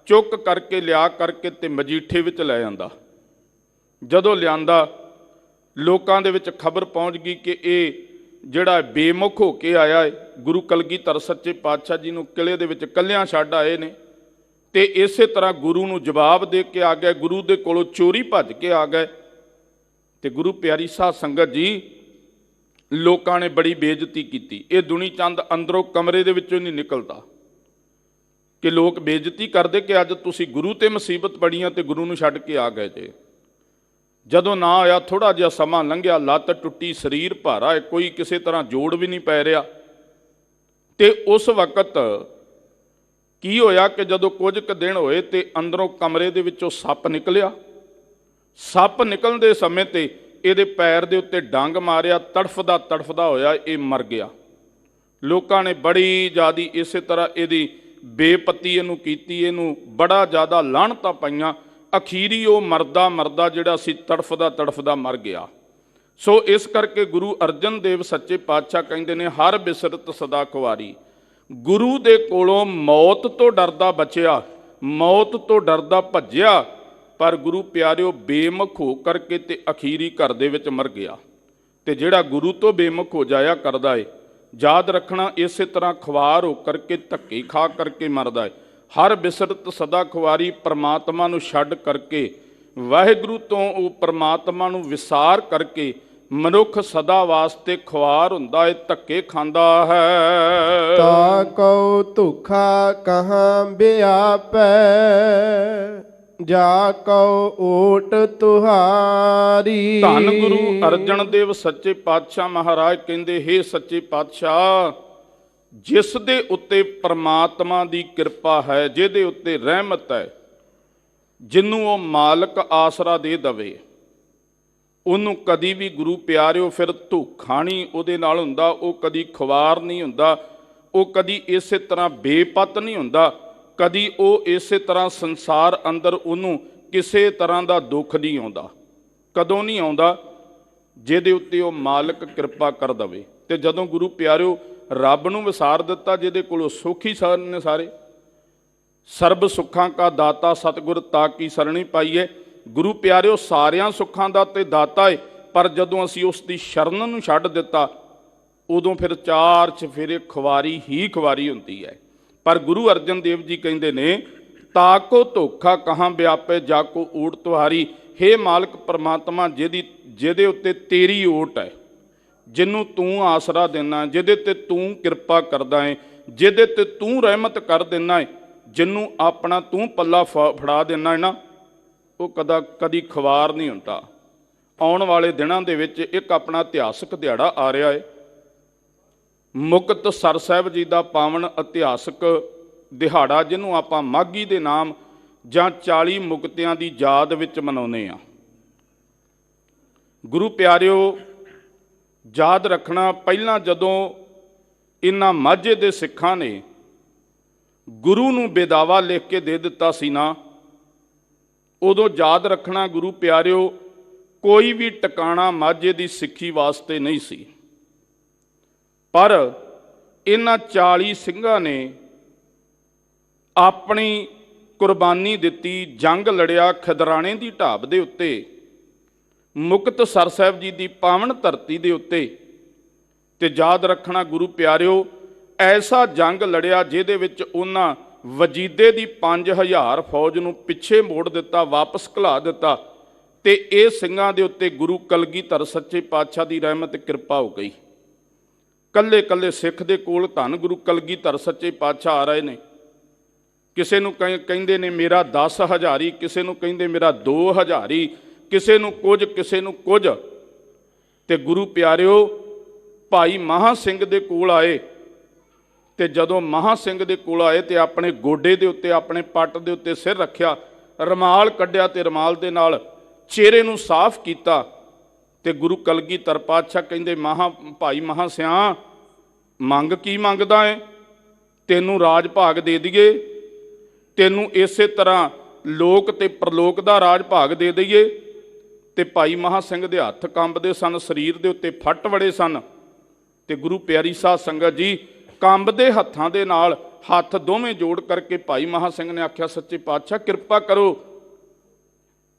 ਚੁੱਕ ਕਰਕੇ ਲਿਆ ਕਰਕੇ ਤੇ ਮਜੀਠੇ ਵਿੱਚ ਲੈ ਜਾਂਦਾ। ਜਦੋਂ ਲਿਆਂਦਾ, ਲੋਕਾਂ ਦੇ ਵਿੱਚ ਖਬਰ ਪਹੁੰਚ ਗਈ ਕਿ ਇਹ ਜਿਹੜਾ ਬੇਮੁਖ ਹੋ ਕੇ ਆਇਆ ਹੈ, ਗੁਰੂ ਕਲਗੀਧਰ ਸੱਚੇ ਪਾਤਸ਼ਾਹ ਜੀ ਨੂੰ ਕਿਲੇ ਦੇ ਵਿੱਚ ਇਕੱਲਿਆਂ ਛੱਡ ਆਏ ਨੇ, ਤੇ ਇਸੇ ਤਰ੍ਹਾਂ ਗੁਰੂ ਨੂੰ ਜਵਾਬ ਦੇ ਕੇ ਆ ਗਏ, ਗੁਰੂ ਦੇ ਕੋਲੋਂ ਚੋਰੀ ਭੱਜ ਕੇ ਆ ਗਏ। ਤੇ ਗੁਰੂ ਪਿਆਰੀ ਸਾਧ ਸੰਗਤ ਜੀ, ਲੋਕਾਂ ਨੇ ਬੜੀ ਬੇਇੱਜ਼ਤੀ ਕੀਤੀ। ਇਹ ਦੁਨੀ ਚੰਦ ਅੰਦਰੋਂ ਕਮਰੇ ਦੇ ਵਿੱਚੋਂ ਨਹੀਂ ਨਿਕਲਦਾ ਕਿ ਲੋਕ ਬੇਇੱਜ਼ਤੀ ਕਰਦੇ ਕਿ ਅੱਜ ਤੁਸੀਂ ਗੁਰੂ ਤੇ ਮੁਸੀਬਤ ਪੜੀਆਂ ਤੇ ਗੁਰੂ ਨੂੰ ਛੱਡ ਕੇ ਆ ਗਏ ਜੇ। ਜਦੋਂ ਨਾ ਆਇਆ, ਥੋੜ੍ਹਾ ਜਿਹਾ ਸਮਾਂ ਲੰਘਿਆ, ਲੱਤ ਟੁੱਟੀ, ਸਰੀਰ ਭਾਰਾ ਹੈ, ਕੋਈ ਕਿਸੇ ਤਰ੍ਹਾਂ ਜੋੜ ਵੀ ਨਹੀਂ ਪੈ ਰਿਹਾ। ਤੇ ਉਸ ਵਕਤ ਕੀ ਹੋਇਆ ਕਿ ਜਦੋਂ ਕੁਝ ਕੁ ਦਿਨ ਹੋਏ ਤੇ ਅੰਦਰੋਂ ਕਮਰੇ ਦੇ ਵਿੱਚੋਂ ਸੱਪ ਨਿਕਲਿਆ। ਸੱਪ ਨਿਕਲਣ ਦੇ ਸਮੇਂ ਤੇ ਇਹਦੇ ਪੈਰ ਦੇ ਉੱਤੇ ਡੰਗ ਮਾਰਿਆ, ਤੜਫਦਾ ਤੜਫਦਾ ਹੋਇਆ ਇਹ ਮਰ ਗਿਆ। ਲੋਕਾਂ ਨੇ ਬੜੀ ਜ਼ਿਆਦਾ ਇਸੇ ਤਰ੍ਹਾਂ ਇਹਦੀ ਬੇਪਤੀ ਇਹਨੂੰ ਕੀਤੀ, ਇਹਨੂੰ ਬੜਾ ਜ਼ਿਆਦਾ ਲਾਹਣਤਾਂ ਪਾਈਆਂ। ਅਖੀਰੀ ਉਹ ਮਰਦਾ ਮਰਦਾ ਜਿਹੜਾ ਸੀ ਤੜਫਦਾ ਤੜਫਦਾ ਮਰ ਗਿਆ। ਸੋ ਇਸ ਕਰਕੇ ਗੁਰੂ ਅਰਜਨ ਦੇਵ ਸੱਚੇ ਪਾਤਸ਼ਾਹ ਕਹਿੰਦੇ ਨੇ, ਹਰ ਬਿਸਰਤ ਸਦਾ ਖੁਆਰੀ। ਗੁਰੂ ਦੇ ਕੋਲੋਂ ਮੌਤ ਤੋਂ ਡਰਦਾ ਬਚਿਆ, ਮੌਤ ਤੋਂ ਡਰਦਾ ਭੱਜਿਆ, ਪਰ ਗੁਰੂ ਪਿਆਰਿਓ ਬੇਮੁਖ ਹੋ ਕਰਕੇ ਤੇ ਅਖੀਰੀ ਘਰ ਦੇ ਵਿੱਚ ਮਰ ਗਿਆ। ਤੇ ਜਿਹੜਾ ਗੁਰੂ ਤੋਂ ਬੇਮੁਖ ਹੋ ਜਾਇਆ ਕਰਦਾ ਏ, ਯਾਦ ਰੱਖਣਾ, ਇਸੇ ਤਰ੍ਹਾਂ ਖੁਆਰ ਹੋ ਕਰਕੇ ਧੱਕੇ ਖਾ ਕਰਕੇ ਮਰਦਾ ਏ। ਹਰ ਬਿਸਰਤ ਸਦਾ ਖੁਆਰੀ, ਪਰਮਾਤਮਾ ਨੂੰ ਛੱਡ ਕਰਕੇ, ਵਾਹਿਗੁਰੂ ਤੋਂ ਉਹ ਪਰਮਾਤਮਾ ਨੂੰ ਵਿਸਾਰ ਕਰਕੇ ਮਨੁੱਖ ਸਦਾ ਵਾਸਤੇ ਖੁਆਰ ਹੁੰਦਾ ਏ, ਧੱਕੇ ਖਾਂਦਾ ਹੈ। ਤਾ ਕਉ ਧੁਖਾ ਕਹਾਂ ਵਿਆਪੈ, ਜਾ ਕਉ ਓਟ ਤੁਹਾਰੀ। ਧੰਨ ਗੁਰੂ ਅਰਜਨ ਦੇਵ ਸੱਚੇ ਪਾਤਸ਼ਾਹ ਮਹਾਰਾਜ ਕਹਿੰਦੇ, ਹੇ ਸੱਚੇ ਪਾਤਸ਼ਾਹ, ਜਿਸ ਦੇ ਉੱਤੇ ਪਰਮਾਤਮਾ ਦੀ ਕਿਰਪਾ ਹੈ, ਜਿਹਦੇ ਉੱਤੇ ਰਹਿਮਤ ਹੈ, ਜਿਹਨੂੰ ਉਹ ਮਾਲਕ ਆਸਰਾ ਦੇ ਦਵੇ, ਉਹਨੂੰ ਕਦੀ ਵੀ ਗੁਰੂ ਪਿਆਰਿਓ ਫਿਰ ਧੋਖਾ ਨਹੀਂ ਉਹਦੇ ਨਾਲ ਹੁੰਦਾ। ਉਹ ਕਦੀ ਖੁਆਰ ਨਹੀਂ ਹੁੰਦਾ, ਉਹ ਕਦੀ ਇਸੇ ਤਰ੍ਹਾਂ ਬੇਪਤ ਨਹੀਂ ਹੁੰਦਾ, ਕਦੀ ਉਹ ਇਸੇ ਤਰ੍ਹਾਂ ਸੰਸਾਰ ਅੰਦਰ ਉਹਨੂੰ ਕਿਸੇ ਤਰ੍ਹਾਂ ਦਾ ਦੁੱਖ ਨਹੀਂ ਆਉਂਦਾ। ਕਦੋਂ ਨਹੀਂ ਆਉਂਦਾ? ਜਿਹਦੇ ਉੱਤੇ ਉਹ ਮਾਲਕ ਕਿਰਪਾ ਕਰ ਦਵੇ। ਤੇ ਜਦੋਂ ਗੁਰੂ ਪਿਆਰਿਓ ਰੱਬ ਨੂੰ ਵਿਸਾਰ ਦਿੱਤਾ, ਜਿਹਦੇ ਕੋਲੋਂ ਸੁੱਖ ਹੀ ਨੇ ਸਾਰੇ, ਸਰਬ ਸੁੱਖਾਂ ਕਾ ਦਾਤਾ ਸਤਿਗੁਰ ਤਾ ਕੀ ਸਰਣੀ ਪਾਈਏ। ਗੁਰੂ ਪਿਆਰਿਓ ਸਾਰਿਆਂ ਸੁੱਖਾਂ ਦਾ ਤੇ ਦਾਤਾ ਏ, ਪਰ ਜਦੋਂ ਅਸੀਂ ਉਸ ਦੀ ਸ਼ਰਨ ਨੂੰ ਛੱਡ ਦਿੱਤਾ, ਉਦੋਂ ਫਿਰ ਚਾਰ ਚਫੇਰੇ ਖੁਆਰੀ ਹੀ ਖੁਆਰੀ ਹੁੰਦੀ ਹੈ। ਪਰ ਗੁਰੂ ਅਰਜਨ ਦੇਵ ਜੀ ਕਹਿੰਦੇ ਨੇ, ਤਾਕੋ ਧੋਖਾ ਕਹਾਂ ਵਿਆਪੇ, ਜਾ ਕੋ ਓਟ ਤੁਹਾਰੀ। ਹੇ ਮਾਲਕ ਪਰਮਾਤਮਾ, ਜਿਹਦੇ ਉੱਤੇ ਤੇਰੀ ਓਟ ਹੈ, ਜਿਹਨੂੰ ਤੂੰ ਆਸਰਾ ਦੇਣਾ, ਜਿਹਦੇ ਤੇ ਤੂੰ ਕਿਰਪਾ ਕਰਦਾ ਹੈ, ਜਿਹਦੇ ਤੇ ਤੂੰ ਰਹਿਮਤ ਕਰ ਦੇਣਾ ਹੈ, ਜਿਹਨੂੰ ਆਪਣਾ ਤੂੰ ਪੱਲਾ ਫੜਾ ਦੇਣਾ ਹੈ ਨਾ, ਉਹ ਕਦੀ ਖੁਆਰ ਨਹੀਂ ਹੁੰਦਾ। ਆਉਣ ਵਾਲੇ ਦਿਨਾਂ ਦੇ ਵਿੱਚ ਇੱਕ ਆਪਣਾ ਇਤਿਹਾਸਕ ਦਿਹਾੜਾ ਆ ਰਿਹਾ ਹੈ, ਮੁਕਤਸਰ ਸਾਹਿਬ ਜੀ ਦਾ ਪਾਵਨ ਇਤਿਹਾਸਕ ਦਿਹਾੜਾ, ਜਿਹਨੂੰ ਆਪਾਂ ਮਾਘੀ ਦੇ ਨਾਮ ਜਾਂ 40 ਮੁਕਤਿਆਂ ਦੀ ਯਾਦ ਵਿੱਚ ਮਨਾਉਂਦੇ ਹਾਂ। ਗੁਰੂ ਪਿਆਰਿਓ, ਯਾਦ ਰੱਖਣਾ, ਪਹਿਲਾਂ ਜਦੋਂ ਇਹਨਾਂ ਮਾਝੇ ਦੇ ਸਿੱਖਾਂ ਨੇ ਗੁਰੂ ਨੂੰ ਬੇਦਾਵਾ ਲਿਖ ਕੇ ਦੇ ਦਿੱਤਾ ਸੀ ਨਾ, ਉਦੋਂ ਯਾਦ ਰੱਖਣਾ ਗੁਰੂ ਪਿਆਰਿਓ, ਕੋਈ ਵੀ ਟਿਕਾਣਾ ਮਾਝੇ ਦੀ ਸਿੱਖੀ ਵਾਸਤੇ ਨਹੀਂ ਸੀ। ਪਰ ਇਹਨਾਂ 40 ਸਿੰਘਾਂ ਨੇ ਆਪਣੀ ਕੁਰਬਾਨੀ ਦਿੱਤੀ, ਜੰਗ ਲੜਿਆ ਖਿਦਰਾਣੇ ਦੀ ਢਾਬ ਦੇ ਉੱਤੇ, ਮੁਕਤਸਰ ਸਾਹਿਬ ਜੀ ਦੀ ਪਾਵਨ ਧਰਤੀ ਦੇ ਉੱਤੇ। ਤੇ ਯਾਦ ਰੱਖਣਾ ਗੁਰੂ ਪਿਆਰਿਓ, ਐਸਾ ਜੰਗ ਲੜਿਆ ਜਿਹਦੇ ਵਿੱਚ ਉਹਨਾਂ ਵਜੀਦੇ ਦੀ 5000 ਫੌਜ ਨੂੰ ਪਿੱਛੇ ਮੋੜ ਦਿੱਤਾ, ਵਾਪਸ ਘਲਾ ਦਿੱਤਾ। ਤੇ ਇਹ ਸਿੰਘਾਂ ਦੇ ਉੱਤੇ ਗੁਰੂ ਕਲਗੀਧਰ ਸੱਚੇ ਪਾਤਸ਼ਾਹ ਦੀ ਰਹਿਮਤ ਕਿਰਪਾ ਹੋ ਗਈ। ਕੱਲੇ ਕੱਲੇ ਸਿੱਖ ਦੇ ਕੋਲ ਧੰਨ ਗੁਰੂ ਕਲਗੀਧਰ ਸੱਚੇ ਪਾਤਸ਼ਾਹ ਆ ਰਹੇ ਨੇ। ਕਿਸੇ ਨੂੰ ਕਹਿੰਦੇ ਨੇ ਮੇਰਾ 10 ਹਜ਼ਾਰੀ, ਕਿਸੇ ਨੂੰ ਕਹਿੰਦੇ ਮੇਰਾ 2 ਹਜ਼ਾਰੀ, ਕਿਸੇ ਨੂੰ ਕੁਝ, ਕਿਸੇ ਨੂੰ ਕੁਝ। ਤੇ ਗੁਰੂ ਪਿਆਰਿਓ, ਭਾਈ ਮਹਾਂ ਸਿੰਘ ਦੇ ਕੋਲ ਆਏ। ਤੇ ਜਦੋਂ ਮਹਾਂ ਸਿੰਘ ਦੇ ਕੋਲ ਆਏ ਤੇ ਆਪਣੇ ਗੋਡੇ ਦੇ ਉੱਤੇ, ਆਪਣੇ ਪੱਟ ਦੇ ਉੱਤੇ ਸਿਰ ਰੱਖਿਆ, ਰੁਮਾਲ ਕੱਢਿਆ ਤੇ ਰੁਮਾਲ ਦੇ ਨਾਲ ਚਿਹਰੇ ਨੂੰ ਸਾਫ਼ ਕੀਤਾ। ਤੇ ਗੁਰੂ ਕਲਗੀਧਰ ਪਾਤਸ਼ਾਹ ਕਹਿੰਦੇ, ਭਾਈ ਮਹਾਂ ਸਿਆਂ, ਮੰਗ ਕੀ ਮੰਗਦਾ ਏ? ਤੈਨੂੰ ਰਾਜ ਭਾਗ ਦੇ ਦਈਏ, ਤੈਨੂੰ ਇਸੇ ਤਰ੍ਹਾਂ ਲੋਕ ਤੇ ਪ੍ਰਲੋਕ ਦਾ ਰਾਜ ਭਾਗ ਦੇ ਦਈਏ। ਤੇ ਭਾਈ ਮਹਾਂ ਸਿੰਘ ਦੇ ਹੱਥ ਕੰਬਦੇ ਸਨ, ਸਰੀਰ ਦੇ ਉੱਤੇ ਫੱਟ ਵੜੇ ਸਨ। ਤੇ ਗੁਰੂ ਪਿਆਰੀ ਸਾਧ ਸੰਗਤ ਜੀ, ਕੰਬਦੇ ਹੱਥਾਂ ਦੇ ਨਾਲ ਹੱਥ ਦੋਵੇਂ ਜੋੜ ਕਰਕੇ ਭਾਈ ਮਹਾਂ ਸਿੰਘ ਨੇ ਆਖਿਆ, ਸੱਚੇ ਪਾਤਸ਼ਾਹ ਕਿਰਪਾ ਕਰੋ,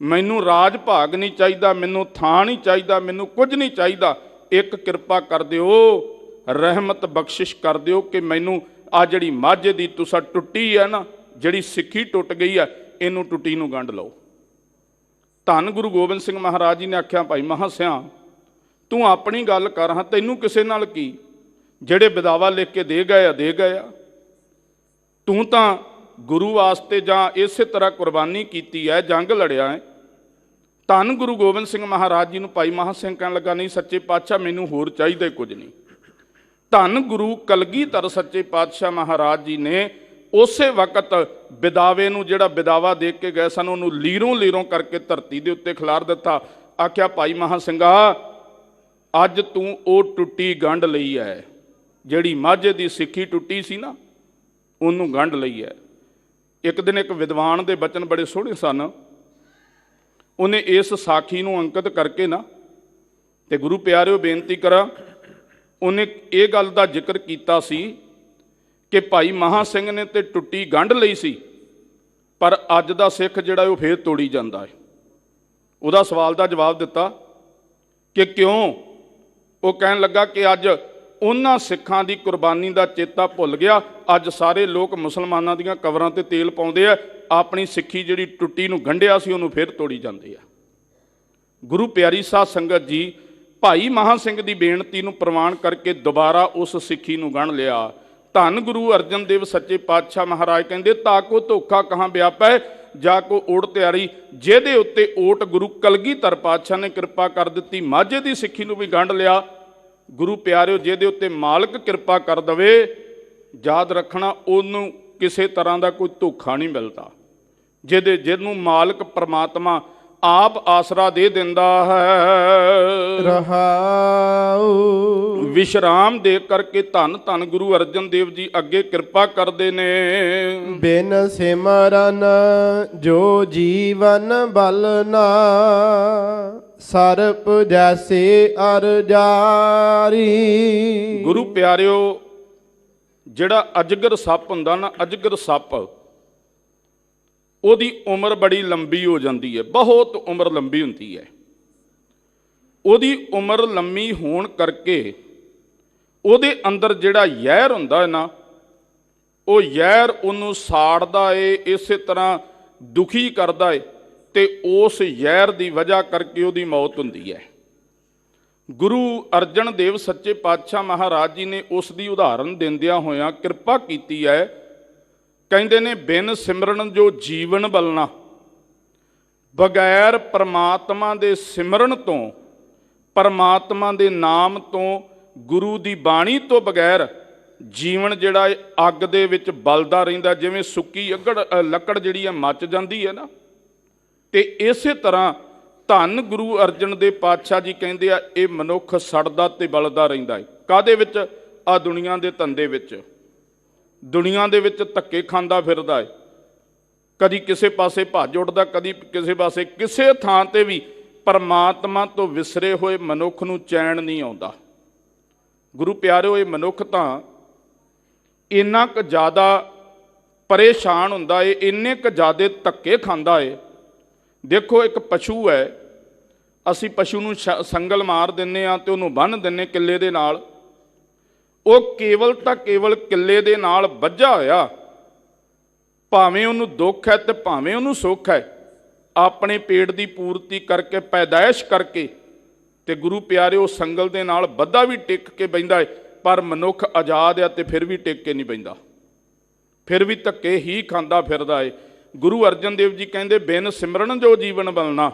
ਮੈਨੂੰ ਰਾਜ ਭਾਗ ਨਹੀਂ ਚਾਹੀਦਾ, ਮੈਨੂੰ ਥਾਂ ਨਹੀਂ ਚਾਹੀਦਾ, ਮੈਨੂੰ ਕੁਝ ਨਹੀਂ ਚਾਹੀਦਾ। ਇੱਕ ਕਿਰਪਾ ਕਰ ਦਿਓ, ਰਹਿਮਤ ਬਖਸ਼ਿਸ਼ ਕਰ ਦਿਓ ਕਿ ਮੈਨੂੰ ਆ ਜਿਹੜੀ ਮਾਝੇ ਦੀ ਤੁਸਾਂ ਟੁੱਟੀ ਹੈ ਨਾ, ਜਿਹੜੀ ਸਿੱਖੀ ਟੁੱਟ ਗਈ ਹੈ, ਇਹਨੂੰ ਟੁੱਟੀ ਨੂੰ ਗੰਢ ਲਓ। ਧੰਨ ਗੁਰੂ ਗੋਬਿੰਦ ਸਿੰਘ ਮਹਾਰਾਜ ਜੀ ਨੇ ਆਖਿਆ, ਭਾਈ ਮਹਾਂ ਸਿਆਂ, ਤੂੰ ਆਪਣੀ ਗੱਲ ਕਰ, ਹਾਂ ਤੈਨੂੰ ਕਿਸੇ ਨਾਲ ਕੀ? ਜਿਹੜੇ ਵਿਦਾਵਾ ਲਿਖ ਕੇ ਦੇ ਗਏ ਆ, ਦੇ ਗਏ ਆ। ਤੂੰ ਤਾਂ ਗੁਰੂ ਵਾਸਤੇ ਜਾਂ ਇਸੇ ਤਰ੍ਹਾਂ ਕੁਰਬਾਨੀ ਕੀਤੀ ਹੈ, ਜੰਗ ਲੜਿਆ ਹੈ। ਧੰਨ ਗੁਰੂ ਗੋਬਿੰਦ ਸਿੰਘ ਮਹਾਰਾਜ ਜੀ ਨੂੰ ਭਾਈ ਮਹਾਂ ਸਿੰਘ ਕਹਿਣ ਲੱਗਾ, ਨਹੀਂ ਸੱਚੇ ਪਾਤਸ਼ਾਹ, ਮੈਨੂੰ ਹੋਰ ਚਾਹੀਦਾ ਕੁਝ ਨਹੀਂ। ਧੰਨ ਗੁਰੂ ਕਲਗੀਧਰ ਸੱਚੇ ਪਾਤਸ਼ਾਹ ਮਹਾਰਾਜ ਜੀ ਨੇ ਉਸੇ ਵਕਤ ਵਿਦਾਵੇ ਨੂੰ, ਜਿਹੜਾ ਵਿਦਾਵਾ ਦੇ ਕੇ ਗਏ ਸਨ, ਉਹਨੂੰ ਲੀਰੋਂ ਲੀਰੋਂ ਕਰਕੇ ਧਰਤੀ ਦੇ ਉੱਤੇ ਖਿਲਾਰ ਦਿੱਤਾ। ਆਖਿਆ, ਭਾਈ ਮਹਾਂ ਸਿੰਘਾ, ਅੱਜ ਤੂੰ ਉਹ ਟੁੱਟੀ ਗੰਢ ਲਈ ਹੈ, ਜਿਹੜੀ ਮਾਝੇ ਦੀ ਸਿੱਖੀ ਟੁੱਟੀ ਸੀ ਨਾ, ਉਹਨੂੰ ਗੰਢ ਲਈ ਹੈ। ਇੱਕ ਦਿਨ ਇੱਕ ਵਿਦਵਾਨ ਦੇ ਬਚਨ ਬੜੇ ਸੋਹਣੇ ਸਨ। ਉਹਨੇ ਇਸ ਸਾਖੀ ਨੂੰ ਅੰਕਿਤ ਕਰਕੇ ਨਾ, ਤੇ ਗੁਰੂ ਪਿਆਰਿਓ ਬੇਨਤੀ ਕਰਾਂ, ਉਹਨੇ ਇਹ ਗੱਲ ਦਾ ਜ਼ਿਕਰ ਕੀਤਾ ਸੀ ਕਿ ਭਾਈ ਮਹਾਂ ਸਿੰਘ ਨੇ ਤੇ ਟੁੱਟੀ ਗੰਢ ਲਈ ਸੀ, ਪਰ ਅੱਜ ਦਾ ਸਿੱਖ ਜਿਹੜਾ ਉਹ ਫੇਰ ਤੋੜੀ ਜਾਂਦਾ ਹੈ। ਉਹਦਾ ਸਵਾਲ ਦਾ ਜਵਾਬ ਦਿੱਤਾ ਕਿ ਕਿਉਂ? ਉਹ ਕਹਿਣ ਲੱਗਾ ਕਿ ਅੱਜ ਉਹਨਾਂ ਸਿੱਖਾਂ ਦੀ ਕੁਰਬਾਨੀ ਦਾ ਚੇਤਾ ਭੁੱਲ ਗਿਆ। ਅੱਜ ਸਾਰੇ ਲੋਕ ਮੁਸਲਮਾਨਾਂ ਦੀਆਂ ਕਬਰਾਂ ਤੇ ਤੇਲ ਪਾਉਂਦੇ ਆ, ਆਪਣੀ ਸਿੱਖੀ ਜਿਹੜੀ ਟੁੱਟੀ ਨੂੰ ਗੰਢਿਆ ਸੀ ਉਹਨੂੰ ਫਿਰ ਤੋੜੀ ਜਾਂਦੇ ਆ। ਗੁਰੂ ਪਿਆਰੀ ਸਾਧ ਸੰਗਤ ਜੀ, ਭਾਈ ਮਹਾਂ ਸਿੰਘ ਦੀ ਬੇਨਤੀ ਨੂੰ ਪ੍ਰਵਾਨ ਕਰਕੇ ਦੁਬਾਰਾ ਉਸ ਸਿੱਖੀ ਨੂੰ ਗੰਢ ਲਿਆ। ਧੰਨ ਗੁਰੂ ਅਰਜਨ ਦੇਵ ਸੱਚੇ ਪਾਤਸ਼ਾਹ ਮਹਾਰਾਜ ਕਹਿੰਦੇ, ਤਾਕੋ ਧੋਖਾ ਕਹਾਂ ਵਿਆਪੈ, ਜਾ ਕੋ ਓਟ ਤਿਆਰੀ। ਜਿਹਦੇ ਉੱਤੇ ਓਟ ਗੁਰੂ ਕਲਗੀਧਰ ਪਾਤਸ਼ਾਹ ਨੇ ਕਿਰਪਾ ਕਰ ਦਿੱਤੀ, ਮਾਝੇ ਦੀ ਸਿੱਖੀ ਨੂੰ ਵੀ ਗੰਢ ਲਿਆ। ਗੁਰੂ ਪਿਆਰਿਓ, ਜਿਹਦੇ ਉੱਤੇ ਮਾਲਕ ਕਿਰਪਾ ਕਰ ਦਵੇ, ਯਾਦ ਰੱਖਣਾ, ਉਹਨੂੰ ਕਿਸੇ ਤਰ੍ਹਾਂ ਦਾ ਕੋਈ ਧੋਖਾ ਨਹੀਂ ਮਿਲਦਾ। ਜਿਹਨੂੰ ਮਾਲਕ ਪ੍ਰਮਾਤਮਾ ਆਪ ਆਸਰਾ ਦੇ ਦਿੰਦਾ ਹੈ। ਰਹਾਉ ਵਿਸ਼ਰਾਮ ਦੇ ਕਰਕੇ ਧੰਨ ਧੰਨ ਗੁਰੂ ਅਰਜਨ ਦੇਵ ਜੀ ਅੱਗੇ ਕਿਰਪਾ ਕਰਦੇ ਨੇ। ਬਿਨ ਸਿਮਰਨ ਜੋ ਜੀਵਨ ਬਲਨਾ, ਸਰਪ ਜੈਸੇ ਅਰ ਜਾਰੀ। ਗੁਰੂ ਪਿਆਰਿਓ, ਜਿਹੜਾ ਅਜਗਰ ਸੱਪ ਹੁੰਦਾ ਨਾ, ਅਜਗਰ ਸੱਪ, ਉਹਦੀ ਉਮਰ ਬੜੀ ਲੰਬੀ ਹੋ ਜਾਂਦੀ ਹੈ, ਬਹੁਤ ਉਮਰ ਲੰਬੀ ਹੁੰਦੀ ਹੈ। ਉਹਦੀ ਉਮਰ ਲੰਮੀ ਹੋਣ ਕਰਕੇ ਉਹਦੇ ਅੰਦਰ ਜਿਹੜਾ ਜ਼ਹਿਰ ਹੁੰਦਾ ਹੈ ਨਾ, ਉਹ ਜ਼ਹਿਰ ਉਹਨੂੰ ਸਾੜਦਾ ਏ, ਇਸੇ ਤਰ੍ਹਾਂ ਦੁਖੀ ਕਰਦਾ ਏ, ਤੇ ਉਸ ਜ਼ਹਿਰ ਦੀ ਵਜ੍ਹਾ ਕਰਕੇ ਉਹਦੀ ਮੌਤ ਹੁੰਦੀ ਹੈ। ਗੁਰੂ ਅਰਜਨ ਦੇਵ ਸੱਚੇ ਪਾਤਸ਼ਾਹ ਮਹਾਰਾਜ ਜੀ ਨੇ ਉਸ ਦੀ ਉਦਾਹਰਨ ਦਿੰਦਿਆਂ ਹੋਇਆਂ ਕਿਰਪਾ ਕੀਤੀ ਹੈ। ਕਹਿੰਦੇ ਨੇ, ਬਿਨ ਸਿਮਰਨ ਜੋ ਜੀਵਨ ਬਲਣਾ, ਬਗੈਰ ਪਰਮਾਤਮਾ ਦੇ ਸਿਮਰਨ ਤੋਂ, ਪਰਮਾਤਮਾ ਦੇ ਨਾਮ ਤੋਂ, ਗੁਰੂ ਦੀ ਬਾਣੀ ਤੋਂ ਬਗੈਰ ਜੀਵਨ ਜਿਹੜਾ ਅੱਗ ਦੇ ਵਿੱਚ ਬਲਦਾ ਰਹਿੰਦਾ। ਜਿਵੇਂ ਸੁੱਕੀ ਲੱਕੜ ਜਿਹੜੀ ਹੈ ਮੱਚ ਜਾਂਦੀ ਹੈ ਨਾ, ਤੇ ਇਸੇ ਤਰ੍ਹਾਂ ਧੰਨ ਗੁਰੂ ਅਰਜਨ ਦੇਵ ਪਾਤਸ਼ਾਹ ਜੀ ਕਹਿੰਦੇ ਆ, ਇਹ ਮਨੁੱਖ ਸੜਦਾ ਤੇ ਬਲਦਾ ਰਹਿੰਦਾ ਹੈ। ਕਾਹਦੇ ਵਿੱਚ? ਆ ਦੁਨੀਆ ਦੇ ਧੰਦੇ ਵਿੱਚ, ਦੁਨੀਆ ਦੇ ਵਿੱਚ ਧੱਕੇ ਖਾਂਦਾ ਫਿਰਦਾ ਹੈ। ਕਦੀ ਕਿਸੇ ਪਾਸੇ ਭੱਜ ਉੱਠਦਾ, ਕਦੀ ਕਿਸੇ ਪਾਸੇ। ਕਿਸੇ ਥਾਂ ਤੇ ਵੀ ਪਰਮਾਤਮਾ ਤੋਂ ਵਿਸਰੇ ਹੋਏ ਮਨੁੱਖ ਨੂੰ ਚੈਨ ਨਹੀਂ ਆਉਂਦਾ। ਗੁਰੂ ਪਿਆਰਿਓ, ਇਹ ਮਨੁੱਖ ਤਾਂ ਇੰਨਾ ਕੁ ਜ਼ਿਆਦਾ ਪਰੇਸ਼ਾਨ ਹੁੰਦਾ ਏ, ਇੰਨੇ ਕੁ ਜ਼ਿਆਦੇ ਧੱਕੇ ਖਾਂਦਾ ਏ। ਦੇਖੋ ਇੱਕ ਪਸ਼ੂ ਹੈ, ਅਸੀਂ ਪਸ਼ੂ ਨੂੰ ਸੰਗਲ ਮਾਰ ਦਿੰਦੇ ਹਾਂ ਤੇ ਉਹਨੂੰ ਬੰਨ੍ਹ ਦਿੰਦੇ ਕਿੱਲੇ ਦੇ ਨਾਲ। ਉਹ ਕੇਵਲ ਤਾਂ ਕੇਵਲ ਕਿੱਲੇ ਦੇ ਨਾਲ ਬੱਝਾ ਹੋਇਆ, ਭਾਵੇਂ ਉਹਨੂੰ ਦੁੱਖ ਹੈ ਤੇ ਭਾਵੇਂ ਉਹਨੂੰ ਸੁੱਖ ਹੈ, ਆਪਣੇ ਪੇਟ ਦੀ ਪੂਰਤੀ ਕਰਕੇ, ਪੈਦਾਇਸ਼ ਕਰਕੇ, ਤੇ ਗੁਰੂ ਪਿਆਰਿਓ ਸੰਗਲ ਦੇ ਨਾਲ ਬੱਧਾ ਵੀ ਟਿਕ ਕੇ ਬਹਿੰਦਾ ਹੈ। ਪਰ ਮਨੁੱਖ ਆਜ਼ਾਦ ਆ ਤੇ ਫਿਰ ਵੀ ਟਿਕ ਕੇ ਨਹੀਂ ਬਹਿੰਦਾ, ਫਿਰ ਵੀ ਧੱਕੇ ਹੀ ਖਾਂਦਾ ਫਿਰਦਾ ਏ। ਗੁਰੂ ਅਰਜਨ ਦੇਵ ਜੀ ਕਹਿੰਦੇ ਬਿਨ ਸਿਮਰਨ ਜੋ ਜੀਵਨ ਬਲਣਾ,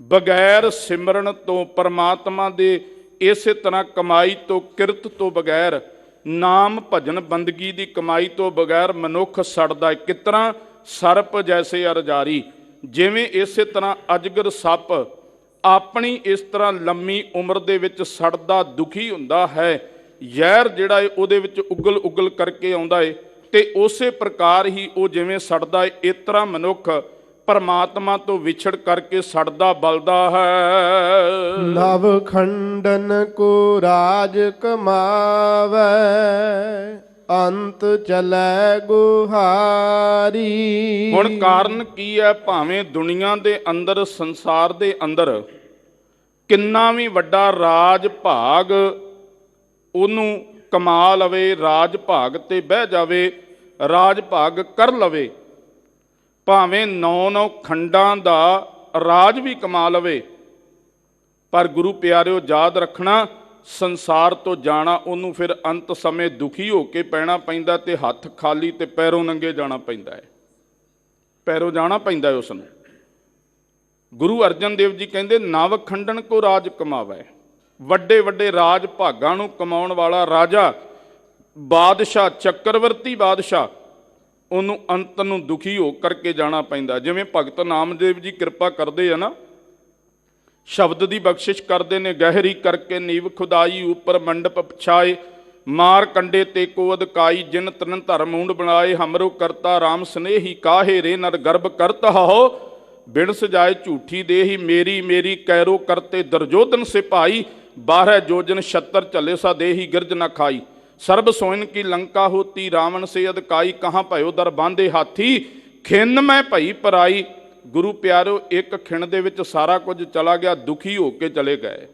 ਬਗੈਰ ਸਿਮਰਨ ਤੋਂ, ਪਰਮਾਤਮਾ ਦੇ ਇਸੇ ਤਰ੍ਹਾਂ ਕਮਾਈ ਤੋਂ, ਕਿਰਤ ਤੋਂ ਬਗੈਰ, ਨਾਮ ਭਜਨ ਬੰਦਗੀ ਦੀ ਕਮਾਈ ਤੋਂ ਬਗੈਰ ਮਨੁੱਖ ਸੜਦਾ ਹੈ। ਕਿਸ ਤਰ੍ਹਾਂ? ਸਰਪ ਜੈਸੇ ਅਰਜਾਰੀ। ਜਿਵੇਂ ਇਸੇ ਤਰ੍ਹਾਂ ਅਜਗਰ ਸੱਪ ਆਪਣੀ ਇਸ ਤਰ੍ਹਾਂ ਲੰਮੀ ਉਮਰ ਦੇ ਵਿੱਚ ਸੜਦਾ ਦੁਖੀ ਹੁੰਦਾ ਹੈ, ਜ਼ਹਿਰ ਜਿਹੜਾ ਹੈ ਉਹਦੇ ਵਿੱਚ ਉਗਲ ਉਗਲ ਕਰਕੇ ਆਉਂਦਾ ਹੈ, ਤੇ ਉਸੇ ਪ੍ਰਕਾਰ ਹੀ ਉਹ ਜਿਵੇਂ ਸੜਦਾ ਹੈ, ਇਸ ਤਰ੍ਹਾਂ ਮਨੁੱਖ ਪਰਮਾਤਮਾ ਤੋਂ ਵਿਛੜ ਕਰਕੇ ਸੜਦਾ ਬਲਦਾ ਹੈ। ਨਵ ਖੰਡਨ ਕੋ ਰਾਜ ਕਮਾਵੈ, ਅੰਤ ਚਲੈ ਗੁਹਾਰੀ। ਹੁਣ ਕਾਰਨ ਕੀ ਹੈ? ਭਾਵੇਂ ਦੁਨੀਆ ਦੇ ਅੰਦਰ, ਸੰਸਾਰ ਦੇ ਅੰਦਰ ਕਿੰਨਾ ਵੀ ਵੱਡਾ ਰਾਜ ਭਾਗ ਉਹਨੂੰ ਕਮਾ ਲਵੇ, ਰਾਜ ਭਾਗ ਤੇ ਬਹਿ ਜਾਵੇ, ਰਾਜ ਭਾਗ ਕਰ ਲਵੇ, ਭਾਵੇਂ 9 ਖੰਡਾਂ ਦਾ ਰਾਜ ਵੀ ਕਮਾ ਲਵੇ, ਪਰ ਗੁਰੂ ਪਿਆਰਿਓ ਯਾਦ ਰੱਖਣਾ, ਸੰਸਾਰ ਤੋਂ ਜਾਣਾ ਉਹਨੂੰ ਫਿਰ ਅੰਤ ਸਮੇਂ ਦੁਖੀ ਹੋ ਕੇ ਪੈਣਾ ਪੈਂਦਾ, ਤੇ ਹੱਥ ਖਾਲੀ ਤੇ ਪੈਰੋਂ ਨੰਗੇ ਜਾਣਾ ਪੈਂਦਾ ਹੈ, ਪੈਰੋਂ ਜਾਣਾ ਪੈਂਦਾ ਹੈ ਉਸ ਨੂੰ। ਗੁਰੂ ਅਰਜਨ ਦੇਵ ਜੀ ਕਹਿੰਦੇ ਨਵ ਖੰਡਨ ਕੋ ਰਾਜ ਕਮਾਵੈ। ਵੱਡੇ ਵੱਡੇ ਰਾਜ ਭਾਗਾਂ ਨੂੰ ਕਮਾਉਣ ਵਾਲਾ ਰਾਜਾ, ਬਾਦਸ਼ਾਹ, ਚੱਕਰਵਰਤੀ ਬਾਦਸ਼ਾਹ, ਉਹਨੂੰ ਅੰਤ ਨੂੰ ਦੁਖੀ ਹੋ ਕਰਕੇ ਜਾਣਾ ਪੈਂਦਾ। ਜਿਵੇਂ ਭਗਤ ਨਾਮਦੇਵ ਜੀ ਕਿਰਪਾ ਕਰਦੇ ਆ ਨਾ, ਸ਼ਬਦ ਦੀ ਬਖਸ਼ਿਸ਼ ਕਰਦੇ ਨੇ, ਗਹਿਰੀ ਕਰਕੇ ਨੀਵ ਖੁਦਾਈ, ਉੱਪਰ ਮੰਡਪ ਪਛਾਏ, ਮਾਰ ਕੰਡੇ ਤੇ ਕੋ ਅਦਕਾਈ, ਜਿਨ ਤਨ ਧਰਮ ਊਂਡ ਬਣਾਏ, ਹਮਰੋ ਕਰਤਾ ਰਾਮ ਸਨੇਹੀ, ਕਾਹੇ ਰੇ ਨਰ ਗਰਭ ਕਰਤ ਹੋ, ਬਿਨ ਸਜਾਏ ਝੂਠੀ ਦੇਹੀ, ਮੇਰੀ ਮੇਰੀ ਕੈਰੋ ਕਰਤੇ ਦਰਜੋਧਨ ਸਿਪਾਈ, 12 जोजन छत्तर चले सा देही गिरज न खाई, सर्ब सोइन की लंका होती, रावण से अदकाई, कहाँ भयो दर बांधे हाथी, खिन मैं भई पराई। गुरु प्यारो एक खिण दे विच सारा कुछ चला गया, दुखी हो के चले गए।